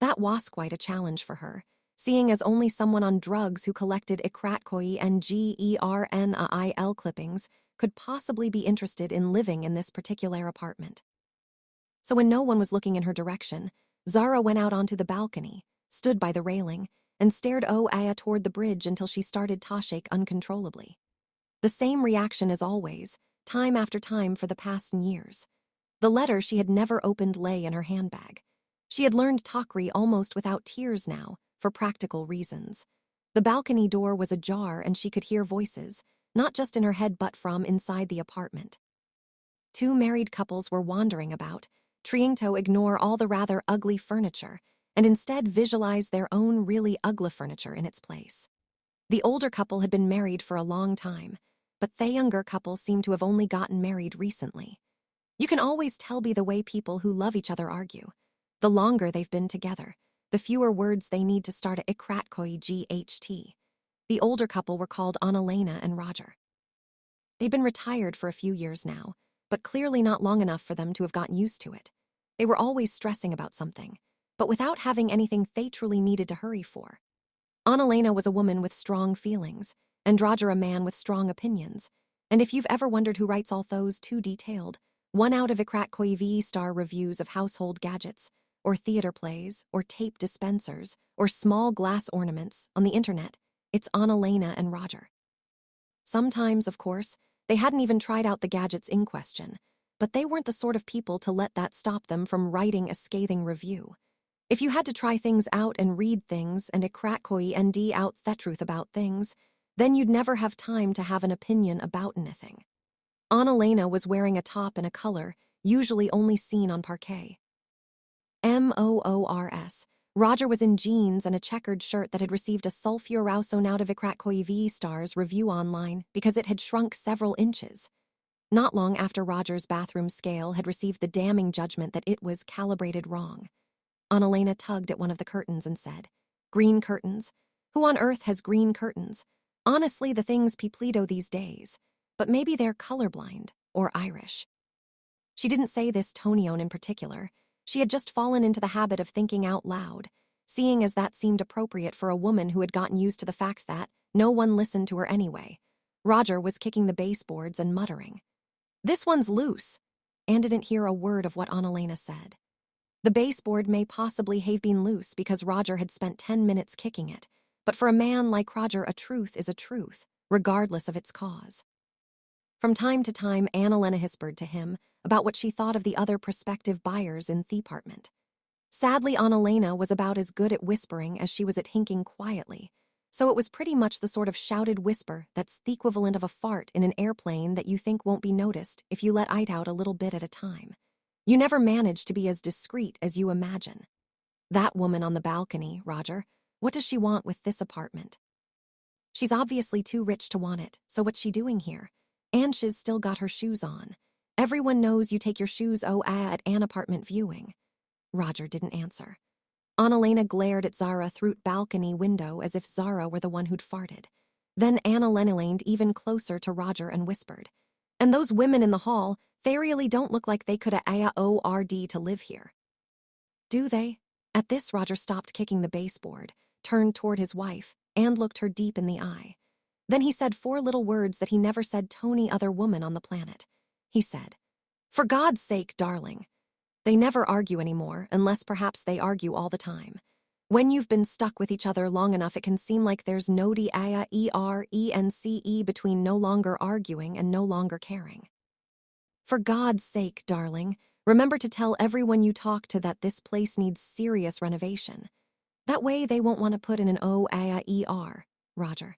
S1: That was quite a challenge for her, seeing as only someone on drugs who collected Ikratkoy and GERNAIL clippings could possibly be interested in living in this particular apartment. So when no one was looking in her direction, Zara went out onto the balcony, stood by the railing, and stared toward the bridge until she started to shake uncontrollably. The same reaction as always, time after time for the past years. The letter she had never opened lay in her handbag. She had learned Takri almost without tears now, for practical reasons. The balcony door was ajar and she could hear voices, not just in her head but from inside the apartment. Two married couples were wandering about, trying to ignore all the rather ugly furniture, and instead visualize their own really ugly furniture in its place. The older couple had been married for a long time, but the younger couple seemed to have only gotten married recently. You can always tell by the way people who love each other argue. The longer they've been together, the fewer words they need to start a ikratkoi GHT. The older couple were called Annalena and Roger. They'd been retired for a few years now, but clearly not long enough for them to have gotten used to it. They were always stressing about something, but without having anything they truly needed to hurry for. Annalena was a woman with strong feelings, and Roger a man with strong opinions. And if you've ever wondered who writes all those too detailed, 1 out of Ikratkoi V-star reviews of household gadgets, or theater plays, or tape dispensers, or small glass ornaments on the internet, it's Annalena and Roger. Sometimes, of course, they hadn't even tried out the gadgets in question, but they weren't the sort of people to let that stop them from writing a scathing review. If you had to try things out and read things and Ikratkoi ND out the truth about things, then you'd never have time to have an opinion about anything. Annalena was wearing a top in a color usually only seen on parquet. MOORS. Roger was in jeans and a checkered shirt that had received a sulfurauso out of Ikratkoi V-stars review online because it had shrunk several inches. Not long after Roger's bathroom scale had received the damning judgment that it was calibrated wrong. Annalena tugged at one of the curtains and said, "Green curtains? Who on earth has green curtains? Honestly, the things Pipleto these days. But maybe they're colorblind or Irish." She didn't say this Tonione in particular. She had just fallen into the habit of thinking out loud, seeing as that seemed appropriate for a woman who had gotten used to the fact that no one listened to her anyway. Roger was kicking the baseboards and muttering, "This one's loose," and didn't hear a word of what Annalena said. The baseboard may possibly have been loose because Roger had spent 10 minutes kicking it, but for a man like Roger, a truth is a truth, regardless of its cause. From time to time, Annalena whispered to him about what she thought of the other prospective buyers in the apartment. Sadly, Annalena was about as good at whispering as she was at hinking quietly, so it was pretty much the sort of shouted whisper that's the equivalent of a fart in an airplane that you think won't be noticed if you let it out a little bit at a time. You never manage to be as discreet as you imagine. That woman on the balcony, Roger, what does she want with this apartment? She's obviously too rich to want it, so what's she doing here? And she's still got her shoes on. Everyone knows you take your shoes at an apartment viewing. Roger didn't answer. Annalena glared at Zara through balcony window as if Zara were the one who'd farted. Then Annalena leaned even closer to Roger and whispered, "And those women in the hall, they really don't look like they could afford to live here." "Do they?" At this, Roger stopped kicking the baseboard, turned toward his wife, and looked her deep in the eye. Then he said 4 little words that he never said to any other woman on the planet. He said, "For God's sake, darling." They never argue anymore, unless perhaps they argue all the time. When you've been stuck with each other long enough, it can seem like there's no difference between no longer arguing and no longer caring. "For God's sake, darling, remember to tell everyone you talk to that this place needs serious renovation. That way they won't want to put in an OAER, Roger."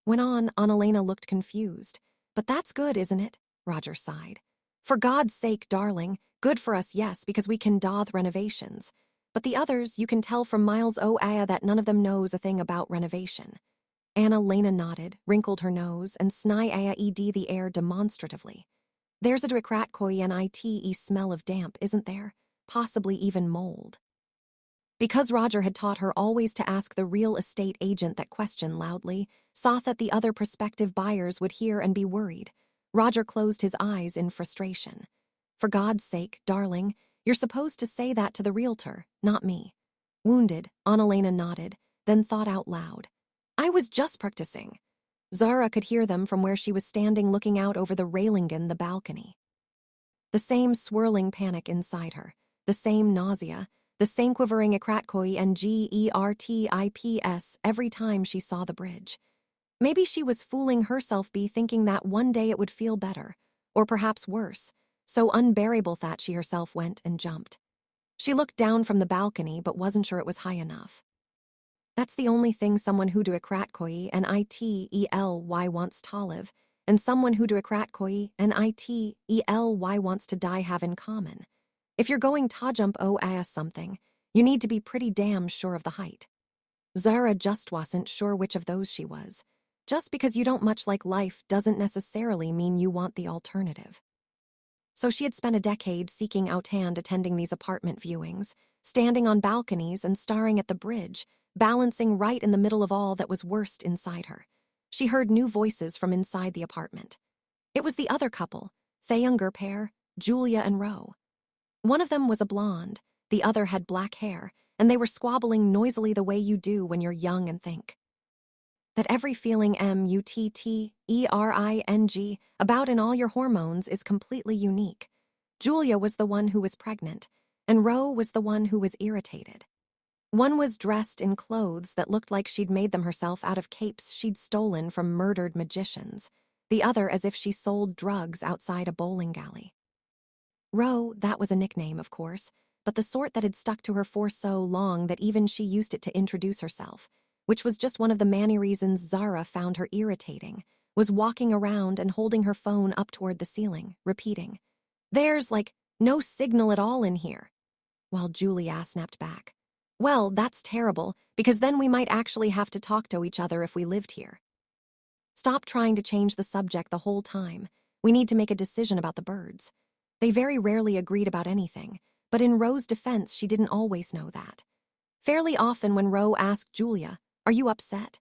S1: Went on, Annalena looked confused. "But that's good, isn't it?" Roger sighed. "For God's sake, darling, good for us, yes, because we can do the renovations. But the others, you can tell from Miles that none of them knows a thing about renovation." Annalena nodded, wrinkled her nose, and snied the air demonstratively. "There's a Ikratkoi NITE smell of damp, isn't there? Possibly even mold." Because Roger had taught her always to ask the real estate agent that question loudly, saw that the other prospective buyers would hear and be worried. Roger closed his eyes in frustration. "For God's sake, darling, you're supposed to say that to the realtor, not me." Wounded, Annalena nodded, then thought out loud, "I was just practicing." Zara could hear them from where she was standing looking out over the railingen, the balcony. The same swirling panic inside her, the same nausea, the same quivering Ikratkoi and GERTIPS every time she saw the bridge. Maybe she was fooling herself be thinking that one day it would feel better, or perhaps worse, so unbearable that she herself went and jumped. She looked down from the balcony but wasn't sure it was high enough. That's the only thing someone who do Ikratkoi and ITELY wants to live, and someone who do Ikratkoi and ITELY wants to die have in common. If you're going to jump something, you need to be pretty damn sure of the height. Zara just wasn't sure which of those she was. Just because you don't much like life doesn't necessarily mean you want the alternative. So she had spent a decade seeking out and attending these apartment viewings, standing on balconies and staring at the bridge, balancing right in the middle of all that was worst inside her. She heard new voices from inside the apartment. It was the other couple, the younger pair, Julia and Ro. One of them was a blonde, the other had black hair, and they were squabbling noisily the way you do when you're young and think that every feeling muttering about in all your hormones is completely unique. Julia was the one who was pregnant, and Ro was the one who was irritated. One was dressed in clothes that looked like she'd made them herself out of capes she'd stolen from murdered magicians, the other as if she sold drugs outside a bowling alley. Ro, that was a nickname, of course, but the sort that had stuck to her for so long that even she used it to introduce herself, which was just one of the many reasons Zara found her irritating, was walking around and holding her phone up toward the ceiling, repeating, "There's, no signal at all in here." While Julia snapped back, "Well, that's terrible, because then we might actually have to talk to each other if we lived here. Stop trying to change the subject the whole time. We need to make a decision about the birds." They very rarely agreed about anything, but in Ro's defense, she didn't always know that. Fairly often when Ro asked Julia, "Are you upset?"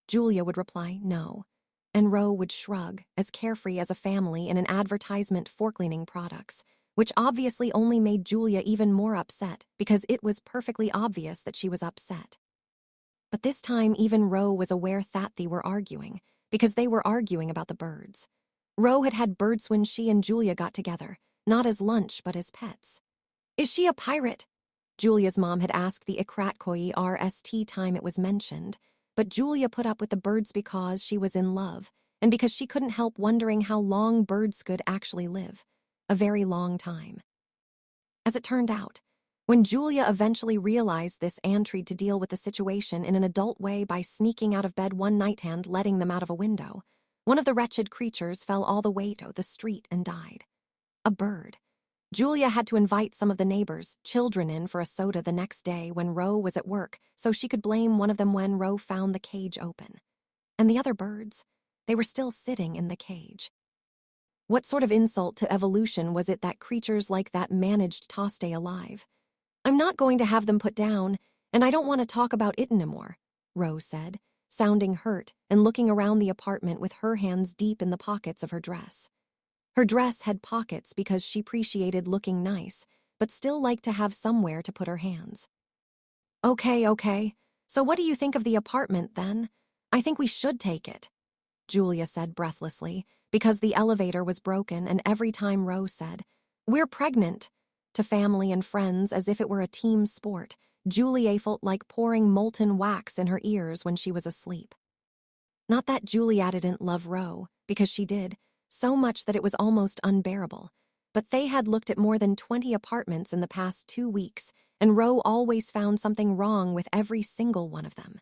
S1: Julia would reply, "No." And Ro would shrug, as carefree as a family in an advertisement for cleaning products, which obviously only made Julia even more upset because it was perfectly obvious that she was upset. But this time even Ro was aware that they were arguing, because they were arguing about the birds. Ro had had birds when she and Julia got together, not as lunch but as pets. "Is she a pirate?" Julia's mom had asked the Ikratkoi RST time it was mentioned, but Julia put up with the birds because she was in love, and because she couldn't help wondering how long birds could actually live. A very long time. As it turned out, when Julia eventually realized this and tried to deal with the situation in an adult way by sneaking out of bed one night and letting them out of a window, one of the wretched creatures fell all the way to the street and died. A bird. Julia had to invite some of the neighbors' children in for a soda the next day when Ro was at work, so she could blame one of them when Ro found the cage open. And the other birds? They were still sitting in the cage. What sort of insult to evolution was it that creatures like that managed to stay alive? "I'm not going to have them put down, and I don't want to talk about it anymore," Ro said, sounding hurt and looking around the apartment with her hands deep in the pockets of her dress. Her dress had pockets because she appreciated looking nice, but still liked to have somewhere to put her hands. Okay. So what do you think of the apartment, then? I think we should take it," Julia said breathlessly, because the elevator was broken and every time Ro said, "We're pregnant," to family and friends as if it were a team sport, Julia felt like pouring molten wax in her ears when she was asleep. Not that Julia didn't love Ro, because she did, so much that it was almost unbearable. But they had looked at more than 20 apartments in the past 2 weeks, and Ro always found something wrong with every single one of them.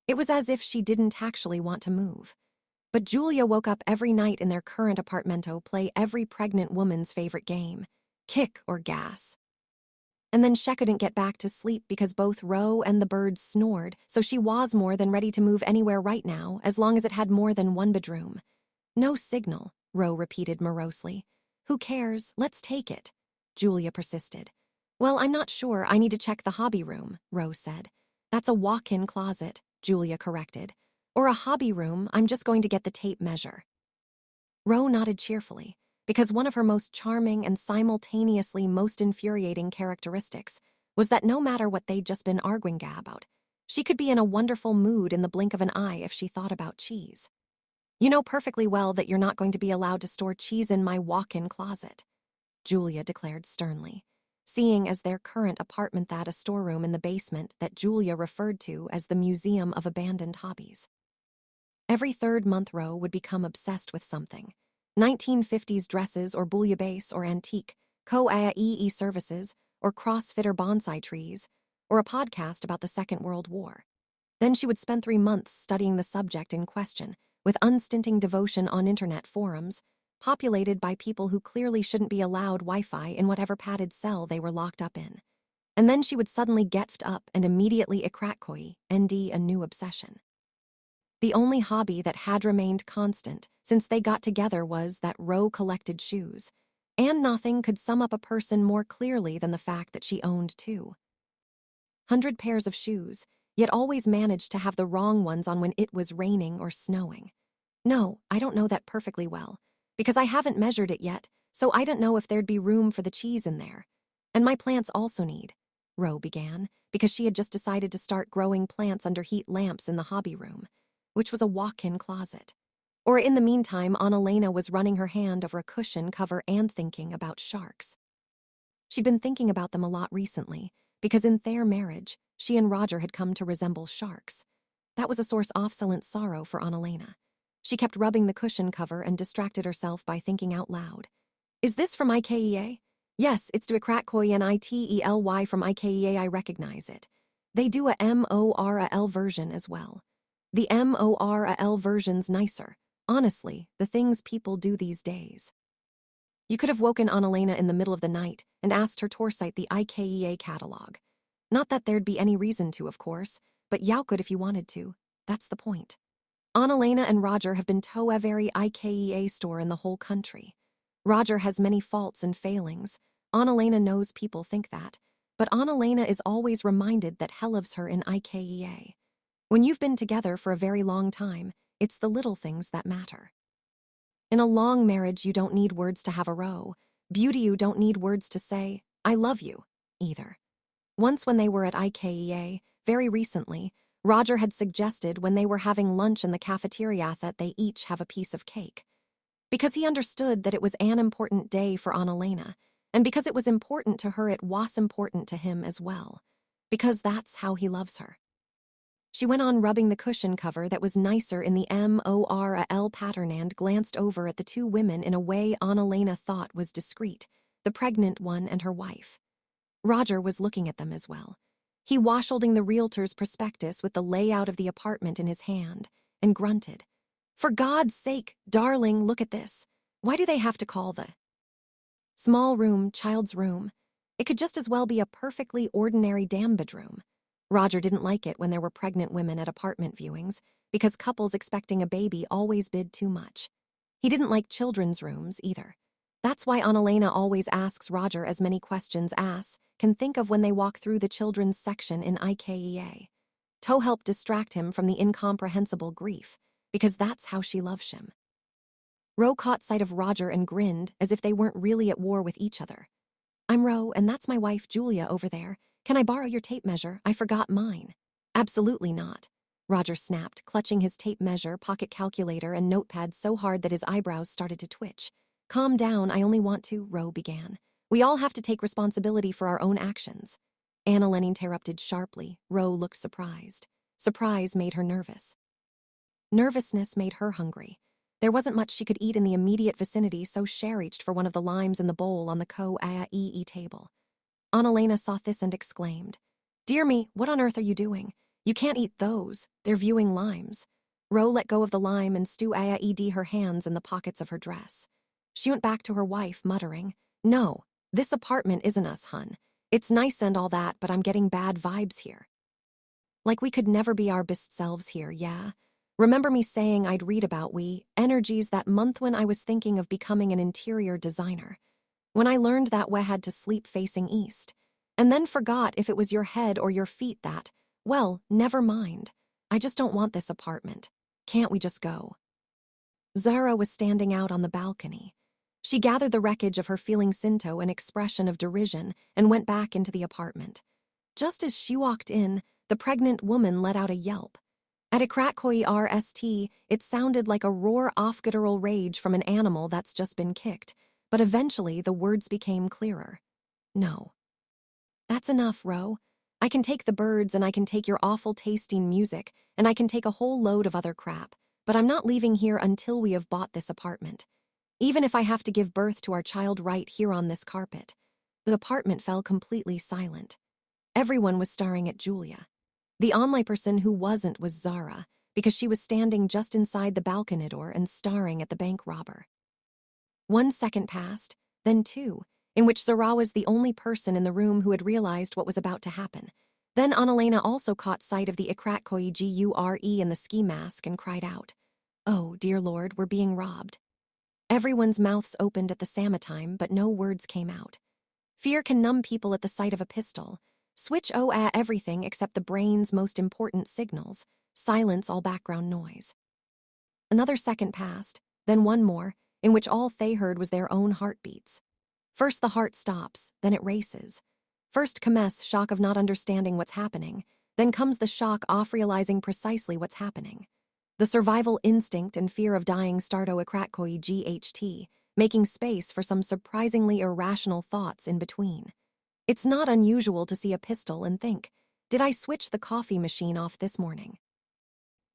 S1: It was as if she didn't actually want to move. But Julia woke up every night in their current apartmento play every pregnant woman's favorite game, kick or gas. And then she couldn't get back to sleep because both Ro and the birds snored, so she was more than ready to move anywhere right now as long as it had more than one bedroom. "No signal," Ro repeated morosely. "Who cares? Let's take it," Julia persisted. "Well, I'm not sure. I need to check the hobby room," Ro said. "That's a walk-in closet," Julia corrected. "Or a hobby room. I'm just going to get the tape measure." Ro nodded cheerfully, because one of her most charming and simultaneously most infuriating characteristics was that no matter what they'd just been arguing about, she could be in a wonderful mood in the blink of an eye if she thought about cheese. "You know perfectly well that you're not going to be allowed to store cheese in my walk-in closet," Julia declared sternly, seeing as their current apartment that a storeroom in the basement that Julia referred to as the Museum of Abandoned Hobbies. Every third month Ro would become obsessed with something. 1950s dresses or bouillabaisse or antique, co-AE services, or crossfitter bonsai trees, or a podcast about the Second World War. Then she would spend 3 months studying the subject in question, with unstinting devotion on internet forums, populated by people who clearly shouldn't be allowed Wi-Fi in whatever padded cell they were locked up in. And then she would suddenly get up and immediately Ikratkoi, ND a new obsession. The only hobby that had remained constant since they got together was that Ro collected shoes, and nothing could sum up a person more clearly than the fact that she owned two. 100 pairs of shoes, yet always managed to have the wrong ones on when it was raining or snowing. No, I don't know that perfectly well, because I haven't measured it yet, so I don't know if there'd be room for the cheese in there. And my plants also need, Ro began, because she had just decided to start growing plants under heat lamps in the hobby room, which was a walk-in closet. Or in the meantime, Annalena was running her hand over a cushion cover and thinking about sharks. She'd been thinking about them a lot recently, because in their marriage, she and Roger had come to resemble sharks. That was a source of silent sorrow for Annalena. She kept rubbing the cushion cover and distracted herself by thinking out loud. Is this from IKEA? Yes, it's to a ITELY from IKEA. I recognize it. They do a MORAL version as well. The MORAL version's nicer. Honestly, the things people do these days. You could have woken Annalena in the middle of the night and asked her to cite the IKEA catalog. Not that there'd be any reason to, of course, but you could if you wanted to. That's the point. Annalena and Roger have been to every IKEA store in the whole country. Roger has many faults and failings. Annalena knows people think that, but Annalena is always reminded that he loves her in IKEA. When you've been together for a very long time, it's the little things that matter. In a long marriage, you don't need words to have a row. Beauty, you don't need words to say, I love you, either. Once when they were at IKEA, very recently, Roger had suggested when they were having lunch in the cafeteria that they each have a piece of cake. Because he understood that it was an important day for Annalena, and because it was important to her, it was important to him as well. Because that's how he loves her. She went on rubbing the cushion cover that was nicer in the MORAL pattern and glanced over at the two women in a way Annalena thought was discreet, the pregnant one and her wife. Roger was looking at them as well. He was holding the realtor's prospectus with the layout of the apartment in his hand and grunted. For God's sake, darling, look at this. Why do they have to call the small room child's room? It could just as well be a perfectly ordinary damn bedroom. Roger didn't like it when there were pregnant women at apartment viewings because couples expecting a baby always bid too much. He didn't like children's rooms either. That's why Annalena always asks Roger as many questions as can think of when they walk through the children's section in IKEA. To help distract him from the incomprehensible grief, because that's how she loves him. Ro caught sight of Roger and grinned as if they weren't really at war with each other. I'm Ro, and that's my wife Julia over there. Can I borrow your tape measure? I forgot mine. Absolutely not. Roger snapped, clutching his tape measure, pocket calculator, and notepad so hard that his eyebrows started to twitch. Calm down, I only want to, Ro began. We all have to take responsibility for our own actions. Annalena interrupted sharply. Ro looked surprised. Surprise made her nervous. Nervousness made her hungry. There wasn't much she could eat in the immediate vicinity, so she reached for one of the limes in the bowl on the co-AE table. Annalena saw this and exclaimed, Dear me, what on earth are you doing? You can't eat those. They're viewing limes. Ro let go of the lime and AED her hands in the pockets of her dress. She went back to her wife, muttering, No, this apartment isn't us, hun. It's nice and all that, but I'm getting bad vibes here. Like we could never be our best selves here, yeah? Remember me saying I'd read about energies that month when I was thinking of becoming an interior designer. When I learned that we had to sleep facing east, and then forgot if it was your head or your feet that, well, never mind. I just don't want this apartment. Can't we just go? Zara was standing out on the balcony. She gathered the wreckage of her feeling Sinto an expression of derision and went back into the apartment. Just as she walked in, the pregnant woman let out a yelp. At a Kratkoi RST, it sounded like a roar of guttural rage from an animal that's just been kicked, but eventually the words became clearer. No. That's enough, Ro. I can take the birds and I can take your awful tasting music and I can take a whole load of other crap, but I'm not leaving here until we have bought this apartment. Even if I have to give birth to our child right here on this carpet. The apartment fell completely silent. Everyone was staring at Julia. The only person who wasn't was Zara, because she was standing just inside the balcony door and staring at the bank robber. 1 second passed, then 2, in which Zara was the only person in the room who had realized what was about to happen. Then Annalena also caught sight of the Ikratkoi Gure in the ski mask and cried out, Oh, dear Lord, we're being robbed. Everyone's mouths opened at the same time, but no words came out. Fear can numb people at the sight of a pistol, Switch everything except the brain's most important signals. Silence all background noise. Another second passed, then one more, in which all they heard was their own heartbeats. First the heart stops, then it races. First comes shock of not understanding what's happening, then comes the shock of realizing precisely what's happening. The survival instinct and fear of dying start krakoi GHT, making space for some surprisingly irrational thoughts in between. It's not unusual to see a pistol and think, did I switch the coffee machine off this morning?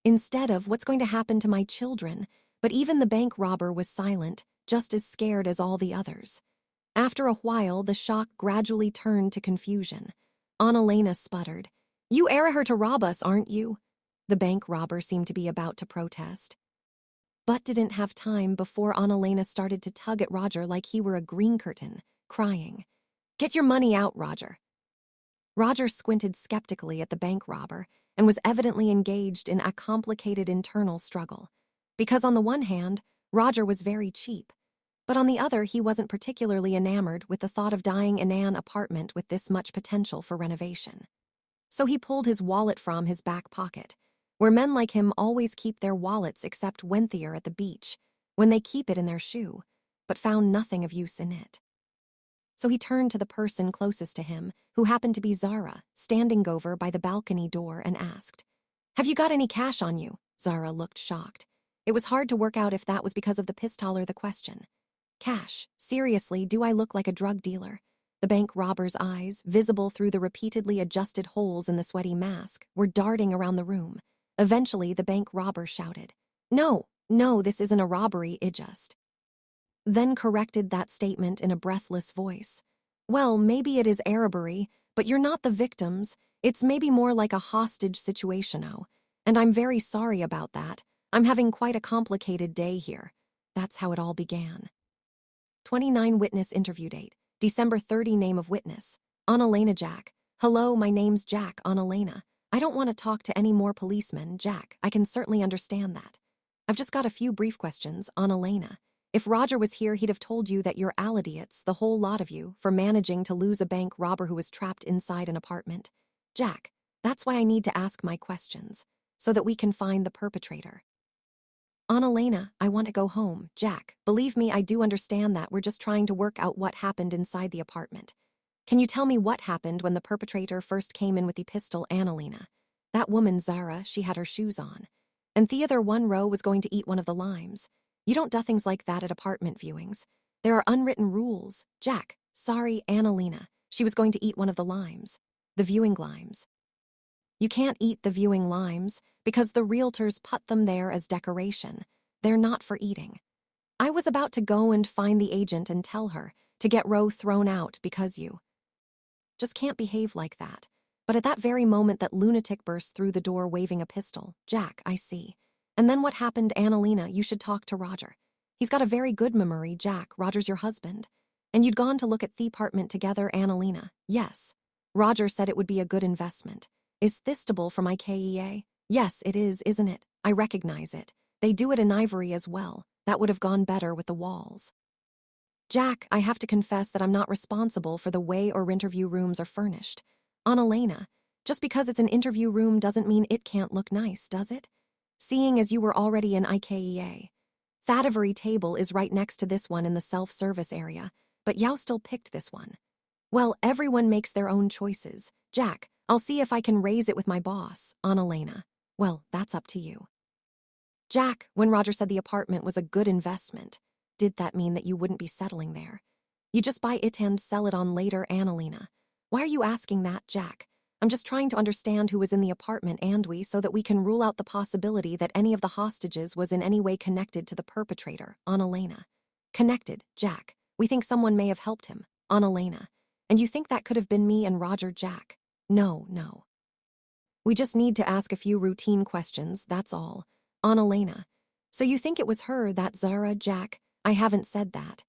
S1: Instead of what's going to happen to my children, but even the bank robber was silent, just as scared as all the others. After a while, the shock gradually turned to confusion. Annalena sputtered, "You are her to rob us, aren't you?" The bank robber seemed to be about to protest, but didn't have time before Annalena started to tug at Roger like he were a green curtain, crying, "Get your money out, Roger." Roger squinted skeptically at the bank robber and was evidently engaged in a complicated internal struggle. Because on the one hand, Roger was very cheap, but on the other he wasn't particularly enamored with the thought of dying in an apartment with this much potential for renovation. So he pulled his wallet from his back pocket, where men like him always keep their wallets except when they're at the beach, when they keep it in their shoe, but found nothing of use in it. So he turned to the person closest to him, who happened to be Zara, standing over by the balcony door, and asked, "Have you got any cash on you?" Zara looked shocked. It was hard to work out if that was because of the pistol or the question. Cash? Seriously, do I look like a drug dealer? The bank robber's eyes, visible through the repeatedly adjusted holes in the sweaty mask, were darting around the room. Eventually, the bank robber shouted, No, this isn't a robbery, it just..." Then corrected that statement in a breathless voice. "Well, maybe it is Arabery, but you're not the victims. It's maybe more like a hostage situation, and I'm very sorry about that. I'm having quite a complicated day here." That's how it all began. 29 witness interview date, December 30. Name of witness, Annalena Jack. "Hello, my name's Jack, Annalena. I don't want to talk to any more policemen, Jack. I can certainly understand that. I've just got a few brief questions, Annalena. If Roger was here, he'd have told you that you're idiots, the whole lot of you, for managing to lose a bank robber who was trapped inside an apartment. Jack, that's why I need to ask my questions, so that we can find the perpetrator." "Annalena, I want to go home, Jack. Believe me, I do understand that. We're just trying to work out what happened inside the apartment. Can you tell me what happened when the perpetrator first came in with the pistol, Annalena? That woman, Zara, she had her shoes on. And Theodore 1 row was going to eat one of the limes. You don't do things like that at apartment viewings. There are unwritten rules. Jack, sorry, Annalena. She was going to eat one of the limes. The viewing limes. You can't eat the viewing limes because the realtors put them there as decoration. They're not for eating. I was about to go and find the agent and tell her to get Roe thrown out because you just can't behave like that. But at that very moment that lunatic burst through the door waving a pistol. Jack, I see. And then what happened, Annalena? You should talk to Roger. He's got a very good memory, Jack. Roger's your husband. And you'd gone to look at the apartment together, Annalena. Yes. Roger said it would be a good investment. Is thistable from IKEA? Yes, it is, isn't it? I recognize it. They do it in ivory as well. That would have gone better with the walls. Jack, I have to confess that I'm not responsible for the way our interview rooms are furnished. Annalena, just because it's an interview room doesn't mean it can't look nice, does it? Seeing as you were already in IKEA. That ivory table is right next to this one in the self-service area, but Yao still picked this one. Well, everyone makes their own choices. Jack, I'll see if I can raise it with my boss, Annalena. Well, that's up to you. Jack, when Roger said the apartment was a good investment, did that mean that you wouldn't be settling there? You just buy it and sell it on later, Annalena. Why are you asking that, Jack? I'm just trying to understand who was in the apartment, so that we can rule out the possibility that any of the hostages was in any way connected to the perpetrator, Annalena. Connected, Jack. We think someone may have helped him, Annalena. And you think that could have been me and Roger, Jack? No. We just need to ask a few routine questions, that's all. Annalena. So you think it was her, that Zara, Jack? I haven't said that.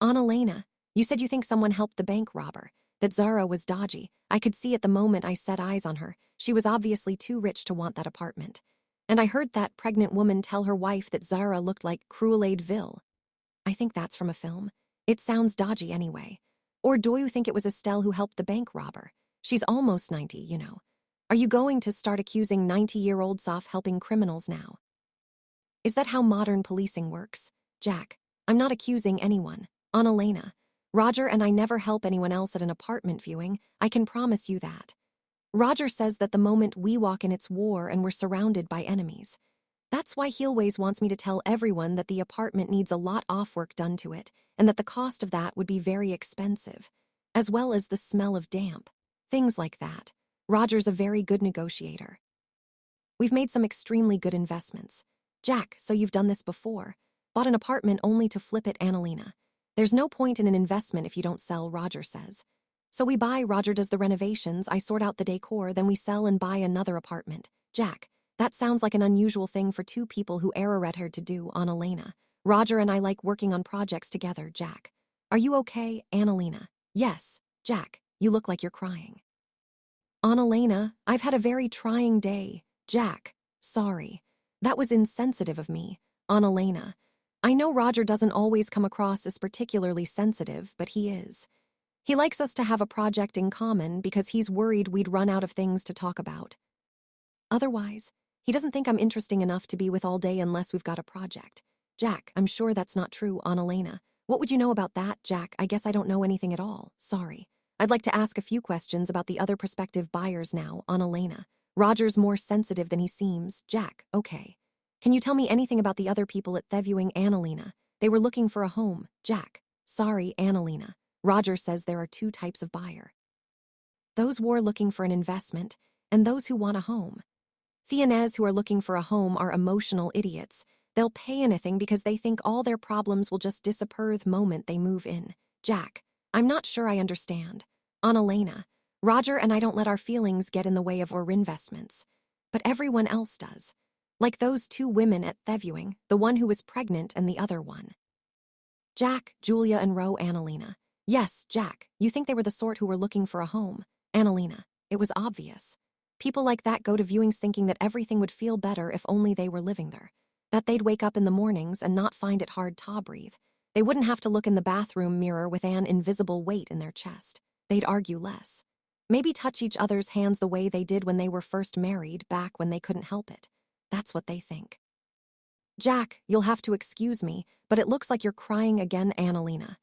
S1: Annalena, you said you think someone helped the bank robber, that Zara was dodgy. I could see at the moment I set eyes on her. She was obviously too rich to want that apartment. And I heard that pregnant woman tell her wife that Zara looked like Cruelade Ville. I think that's from a film. It sounds dodgy anyway. Or do you think it was Estelle who helped the bank robber? She's almost 90, you know. Are you going to start accusing 90-year-olds of helping criminals now? Is that how modern policing works? Jack, I'm not accusing anyone. Annalena. Roger and I never help anyone else at an apartment viewing, I can promise you that. Roger says that the moment we walk in it's war and we're surrounded by enemies. That's why he always wants me to tell everyone that the apartment needs a lot of work done to it and that the cost of that would be very expensive, as well as the smell of damp. Things like that. Roger's a very good negotiator. We've made some extremely good investments. Jack, so you've done this before. Bought an apartment only to flip it, Annalena. There's no point in an investment if you don't sell, Roger says. So we buy, Roger does the renovations, I sort out the decor, then we sell and buy another apartment. Jack, that sounds like an unusual thing for two people who are red-haired to do, Annalena. Roger and I like working on projects together, Jack. Are you okay, Annalena? Yes. Jack, you look like you're crying. Annalena, I've had a very trying day. Jack, sorry. That was insensitive of me. Annalena, I know Roger doesn't always come across as particularly sensitive, but he is. He likes us to have a project in common because he's worried we'd run out of things to talk about. Otherwise, he doesn't think I'm interesting enough to be with all day unless we've got a project. Jack, I'm sure that's not true, Annalena. What would you know about that, Jack? I guess I don't know anything at all. Sorry. I'd like to ask a few questions about the other prospective buyers now, Annalena. Roger's more sensitive than he seems. Jack, okay. Can you tell me anything about the other people at Theviewing, Annalena? They were looking for a home. Jack, sorry, Annalena. Roger says there are two types of buyer. Those who are looking for an investment, and those who want a home. Theanez who are looking for a home are emotional idiots. They'll pay anything because they think all their problems will just disappear the moment they move in. Jack, I'm not sure I understand. Annalena, Roger and I don't let our feelings get in the way of our investments. But everyone else does. Like those two women at Theviewing, the one who was pregnant and the other one. Jack, Julia and Ro, Annalena. Yes, Jack, you think they were the sort who were looking for a home. Annalena, it was obvious. People like that go to viewings thinking that everything would feel better if only they were living there. That they'd wake up in the mornings and not find it hard to breathe. They wouldn't have to look in the bathroom mirror with an invisible weight in their chest. They'd argue less. Maybe touch each other's hands the way they did when they were first married, back when they couldn't help it. That's what they think. Jack, you'll have to excuse me, but it looks like you're crying again, Annalena.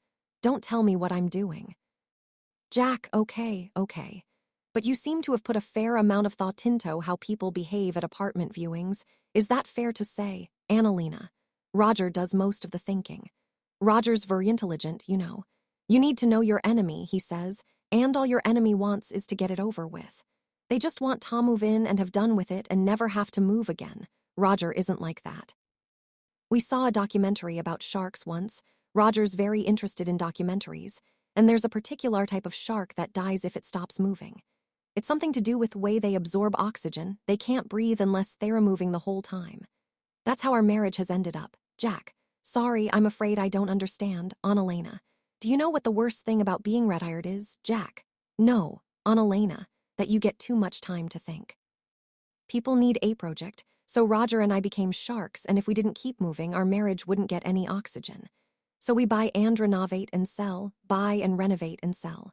S1: Don't tell me what I'm doing. Jack, okay. But you seem to have put a fair amount of thought into how people behave at apartment viewings. Is that fair to say, Annalena? Roger does most of the thinking. Roger's very intelligent, you know. You need to know your enemy, he says, and all your enemy wants is to get it over with. They just want to move in and have done with it and never have to move again. Roger isn't like that. We saw a documentary about sharks once. Roger's very interested in documentaries, and there's a particular type of shark that dies if it stops moving. It's something to do with the way they absorb oxygen. They can't breathe unless they're moving the whole time. That's how our marriage has ended up. Jack, sorry, I'm afraid I don't understand. Annalena, do you know what the worst thing about being red-hired is, Jack? No, Annalena, that you get too much time to think. People need a project, so Roger and I became sharks, and if we didn't keep moving, our marriage wouldn't get any oxygen. So we buy and renovate and sell, buy and renovate and sell.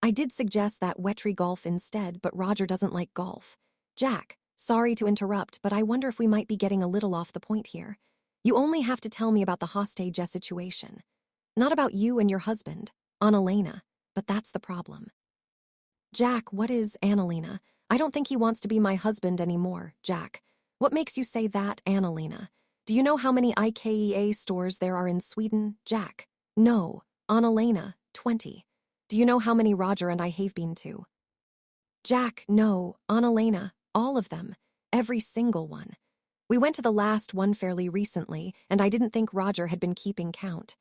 S1: I did suggest that Wetri golf instead, but Roger doesn't like golf. Jack, sorry to interrupt, but I wonder if we might be getting a little off the point here. You only have to tell me about the hostage situation. Not about you and your husband, Annalena, but that's the problem. Jack, what is Annalena? I don't think he wants to be my husband anymore, Jack. What makes you say that, Annalena? Do you know how many IKEA stores there are in Sweden, Jack? No, Annalena, 20. Do you know how many Roger and I have been to? Jack, no, Annalena, all of them. Every single one. We went to the last one fairly recently, and I didn't think Roger had been keeping count.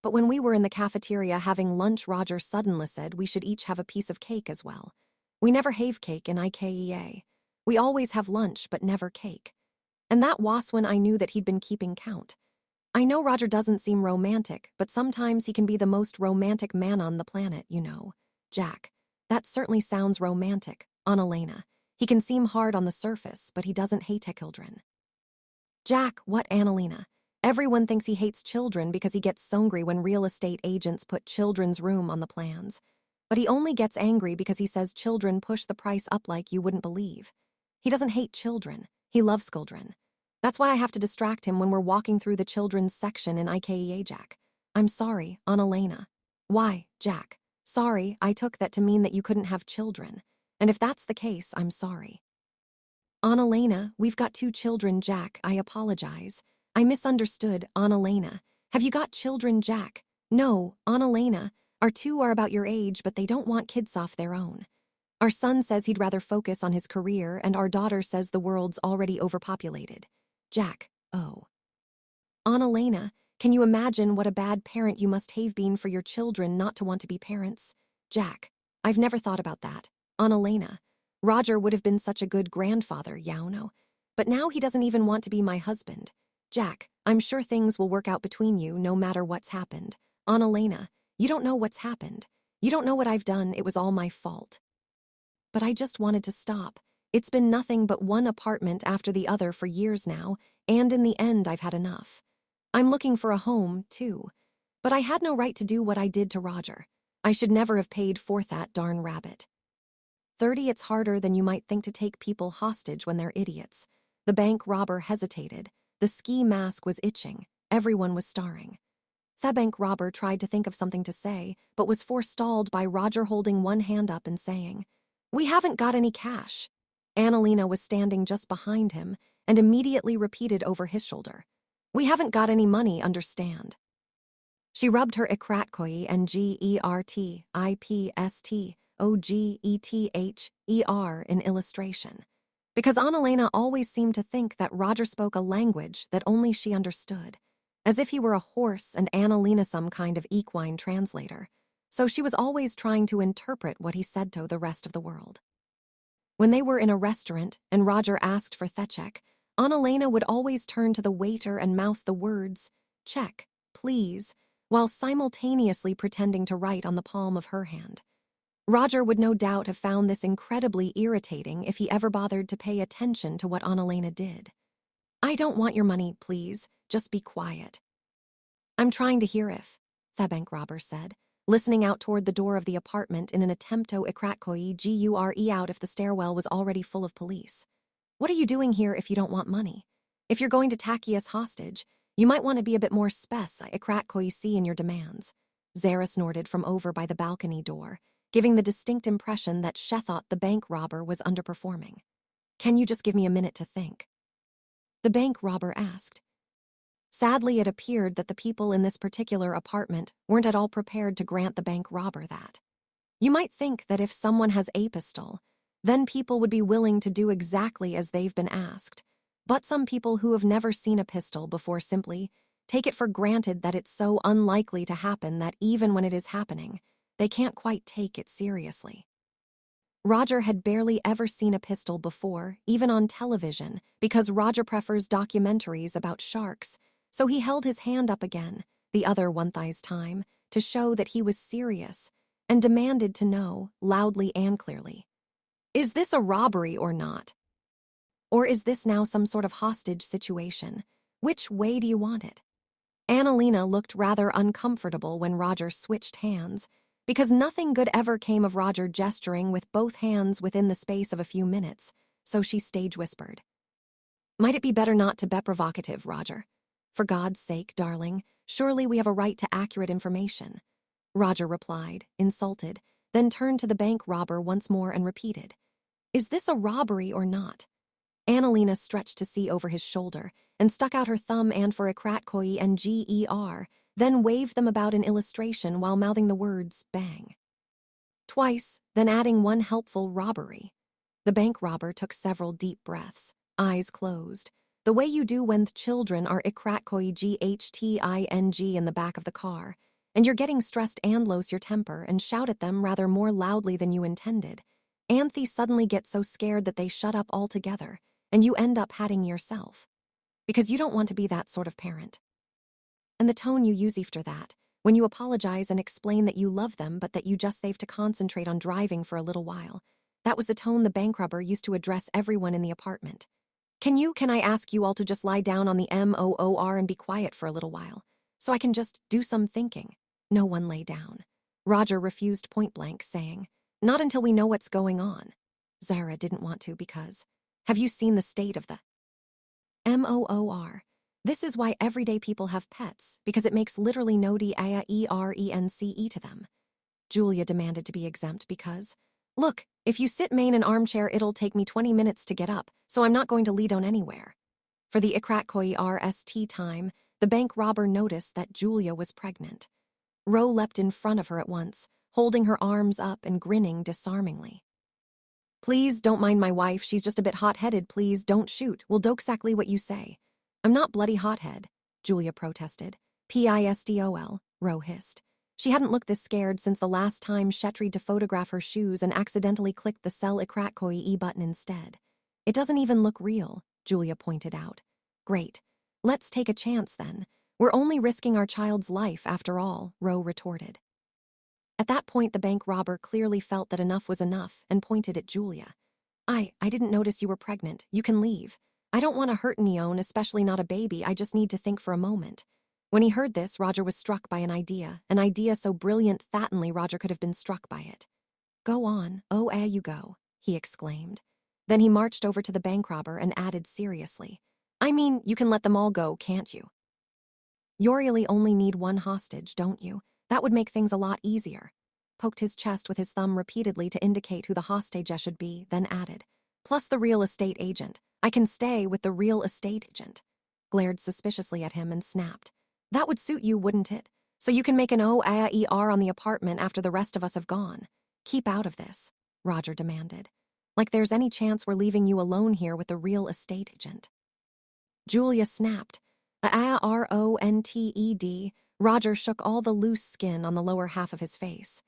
S1: But when we were in the cafeteria having lunch, Roger suddenly said we should each have a piece of cake as well. We never have cake in IKEA. We always have lunch, but never cake. And that was when I knew that he'd been keeping count. I know Roger doesn't seem romantic, but sometimes he can be the most romantic man on the planet, you know. Jack, that certainly sounds romantic, Annalena. He can seem hard on the surface, but he doesn't hate children. Jack, what, Annalena? Everyone thinks he hates children because he gets so angry when real estate agents put children's room on the plans. but he only gets angry because he says children push the price up like you wouldn't believe. He doesn't hate children. He loves children. That's why I have to distract him when we're walking through the children's section in IKEA, Jack. I'm sorry, Annalena. Why, Jack? Sorry, I took that to mean that you couldn't have children. And if that's the case, I'm sorry. Annalena, we've got 2 children, Jack. I apologize. I misunderstood, Annalena. Have you got children, Jack? No, Annalena. Our 2 are about your age, but they don't want kids off their own. Our son says he'd rather focus on his career, and our daughter says the world's already overpopulated. Jack, oh. Annalena, can you imagine what a bad parent you must have been for your children not to want to be parents? Jack, I've never thought about that. Annalena, Roger would have been such a good grandfather, Yauno. But now he doesn't even want to be my husband. Jack, I'm sure things will work out between you no matter what's happened. Annalena, you don't know what's happened. You don't know what I've done. It was all my fault. But I just wanted to stop. It's been nothing but one apartment after the other for years now, and in the end I've had enough. I'm looking for a home, too. But I had no right to do what I did to Roger. I should never have paid for that darn rabbit. 30, it's harder than you might think to take people hostage when they're idiots. The bank robber hesitated. The ski mask was itching. Everyone was staring. The bank robber tried to think of something to say, but was forestalled by Roger holding one hand up and saying, "We haven't got any cash." Annalena was standing just behind him and immediately repeated over his shoulder, "We haven't got any money, understand." She rubbed her Ikratkoi and GERTIPSTOGETHER in illustration, because Annalena always seemed to think that Roger spoke a language that only she understood, as if he were a horse and Annalena some kind of equine translator, so she was always trying to interpret what he said to the rest of the world. When they were in a restaurant and Roger asked for Thechek, Annalena would always turn to the waiter and mouth the words, "Check, please," while simultaneously pretending to write on the palm of her hand. Roger would no doubt have found this incredibly irritating if he ever bothered to pay attention to what Annalena did. "I don't want your money, please. Just be quiet." "I'm trying to hear if," the bank robber said, listening out toward the door of the apartment in an attempt to Ikratkoi GURE out if the stairwell was already full of police. "What are you doing here if you don't want money? If you're going to take us hostage, you might want to be a bit more Ikratkoi in your demands." Zara snorted from over by the balcony door, giving the distinct impression that she thought the bank robber was underperforming. "Can you just give me a minute to think?" the bank robber asked. Sadly, it appeared that the people in this particular apartment weren't at all prepared to grant the bank robber that. You might think that if someone has a pistol, then people would be willing to do exactly as they've been asked. But some people who have never seen a pistol before simply take it for granted that it's so unlikely to happen that even when it is happening, they can't quite take it seriously. Roger had barely ever seen a pistol before, even on television, because Roger prefers documentaries about sharks. So he held his hand up again, the other one thigh's time, to show that he was serious, and demanded to know, loudly and clearly, "Is this a robbery or not? Or is this now some sort of hostage situation? Which way do you want it?" Annalena looked rather uncomfortable when Roger switched hands, because nothing good ever came of Roger gesturing with both hands within the space of a few minutes, so she stage whispered, "Might it be better not to be provocative, Roger? For God's sake, darling, surely we have a right to accurate information." Roger replied, insulted, then turned to the bank robber once more and repeated, "Is this a robbery or not?" Annalena stretched to see over his shoulder and stuck out her thumb and for Ikratkoi and GER, then waved them about in illustration while mouthing the words, "bang." Twice, then adding one helpful robbery. The bank robber took several deep breaths, eyes closed, the way you do when children are Ikratkoi GHTING in the back of the car, and you're getting stressed and lose your temper and shout at them rather more loudly than you intended. Anthe suddenly gets so scared that they shut up altogether, and you end up patting yourself. Because you don't want to be that sort of parent. And the tone you use after that, when you apologize and explain that you love them but that you just have to concentrate on driving for a little while, that was the tone the bank robber used to address everyone in the apartment. Can I ask you all to just lie down on the MOOR and be quiet for a little while, so I can just do some thinking?" No one lay down. Roger refused point blank, saying, "Not until we know what's going on." Zara didn't want to because, "Have you seen the state of the MOOR? This is why everyday people have pets, because it makes literally no difference to them." Julia demanded to be exempt because, "Look, if you sit in an armchair, it'll take me 20 minutes to get up, so I'm not going to lead down anywhere." For the Ikrakoi RST time, the bank robber noticed that Julia was pregnant. Ro leapt in front of her at once, holding her arms up and grinning disarmingly. "Please don't mind my wife, she's just a bit hot-headed, please don't shoot, we'll do exactly what you say." "I'm not bloody hothead," Julia protested. "Pistol," Ro hissed. She hadn't looked this scared since the last time she tried to photograph her shoes and accidentally clicked the sell Ikrakoi E button instead. "It doesn't even look real," Julia pointed out. "Great. Let's take a chance then. We're only risking our child's life after all," Ro retorted. At that point, the bank robber clearly felt that enough was enough and pointed at Julia. I didn't notice you were pregnant. You can leave. I don't want to hurt Neon, especially not a baby. I just need to think for a moment." When he heard this, Roger was struck by an idea so brilliant that only Roger could have been struck by it. "Go on, you go," he exclaimed. Then he marched over to the bank robber and added seriously, "I mean, you can let them all go, can't you? You really only need one hostage, don't you? That would make things a lot easier." Poked his chest with his thumb repeatedly to indicate who the hostage should be, then added, "Plus the real estate agent. I can stay with the real estate agent." Glared suspiciously at him and snapped, "That would suit you, wouldn't it? So you can make an OAER on the apartment after the rest of us have gone. Keep out of this," Roger demanded. "Like there's any chance we're leaving you alone here with the real estate agent." Julia snapped. "ARONTED." Roger shook all the loose skin on the lower half of his face.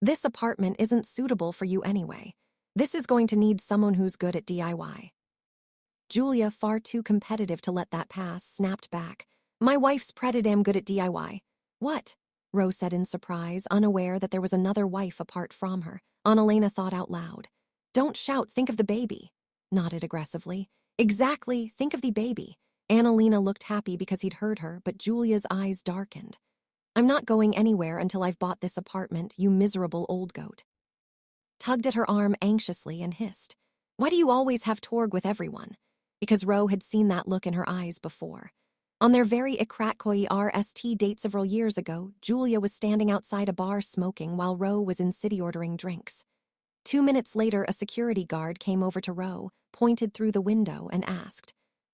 S1: "This apartment isn't suitable for you anyway. This is going to need someone who's good at DIY. Julia, far too competitive to let that pass, snapped back, "My wife's pretty damn good at DIY. "What?" Rose said in surprise, unaware that there was another wife apart from her. Annalena thought out loud. "Don't shout, think of the baby." Nodded aggressively. "Exactly, think of the baby." Annalena looked happy because he'd heard her, but Julia's eyes darkened. "I'm not going anywhere until I've bought this apartment, you miserable old goat." Tugged at her arm anxiously and hissed, "Why do you always have Torg with everyone?" Because Ro had seen that look in her eyes before. On their very Ikrakoi RST date several years ago, Julia was standing outside a bar smoking while Ro was in city ordering drinks. 2 minutes later, a security guard came over to Ro, pointed through the window, and asked,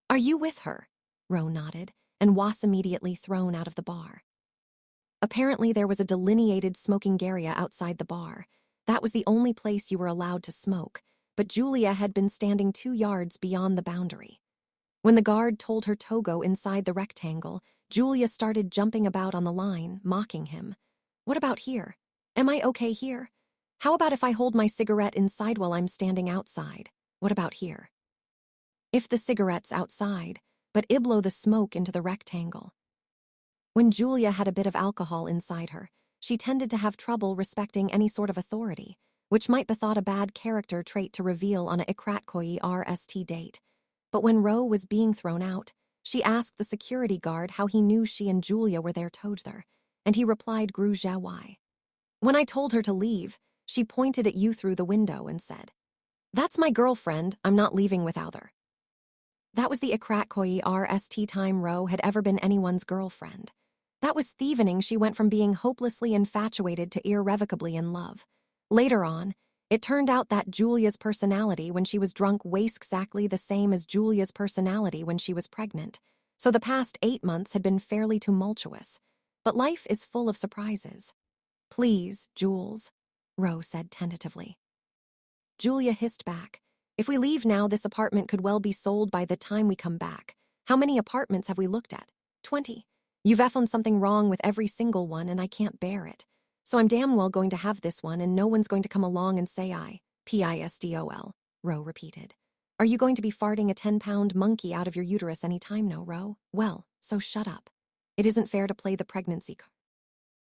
S1: "Are you with her?" Ro nodded, and was immediately thrown out of the bar. Apparently, there was a delineated smoking area outside the bar. That was the only place you were allowed to smoke, but Julia had been standing 2 yards beyond the boundary. When the guard told her to go inside the rectangle, Julia started jumping about on the line, mocking him. "What about here? Am I okay here? How about if I hold my cigarette inside while I'm standing outside? What about here?" If the cigarette's outside, but blow the smoke into the rectangle. When Julia had a bit of alcohol inside her, she tended to have trouble respecting any sort of authority, which might be thought a bad character trait to reveal on a Ikrakoi RST date. But when Ro was being thrown out, she asked the security guard how he knew she and Julia were there together, and he replied Gruja why. "When I told her to leave, she pointed at you through the window and said, 'That's my girlfriend, I'm not leaving without her.'" That was the Ikrakoi RST time Ro had ever been anyone's girlfriend. That was thieving. She went from being hopelessly infatuated to irrevocably in love. Later on, it turned out that Julia's personality when she was drunk was exactly the same as Julia's personality when she was pregnant. So the past 8 months had been fairly tumultuous. But life is full of surprises. "Please, Jules," Ro said tentatively. Julia hissed back, "If we leave now, this apartment could well be sold by the time we come back. How many apartments have we looked at? 20. You've found something wrong with every single one, and I can't bear it. So I'm damn well going to have this one, and no one's going to come along and say pistol, Ro repeated. "Are you going to be farting a 10-pound monkey out of your uterus any time now, Ro? Well, so shut up. It isn't fair to play the pregnancy card."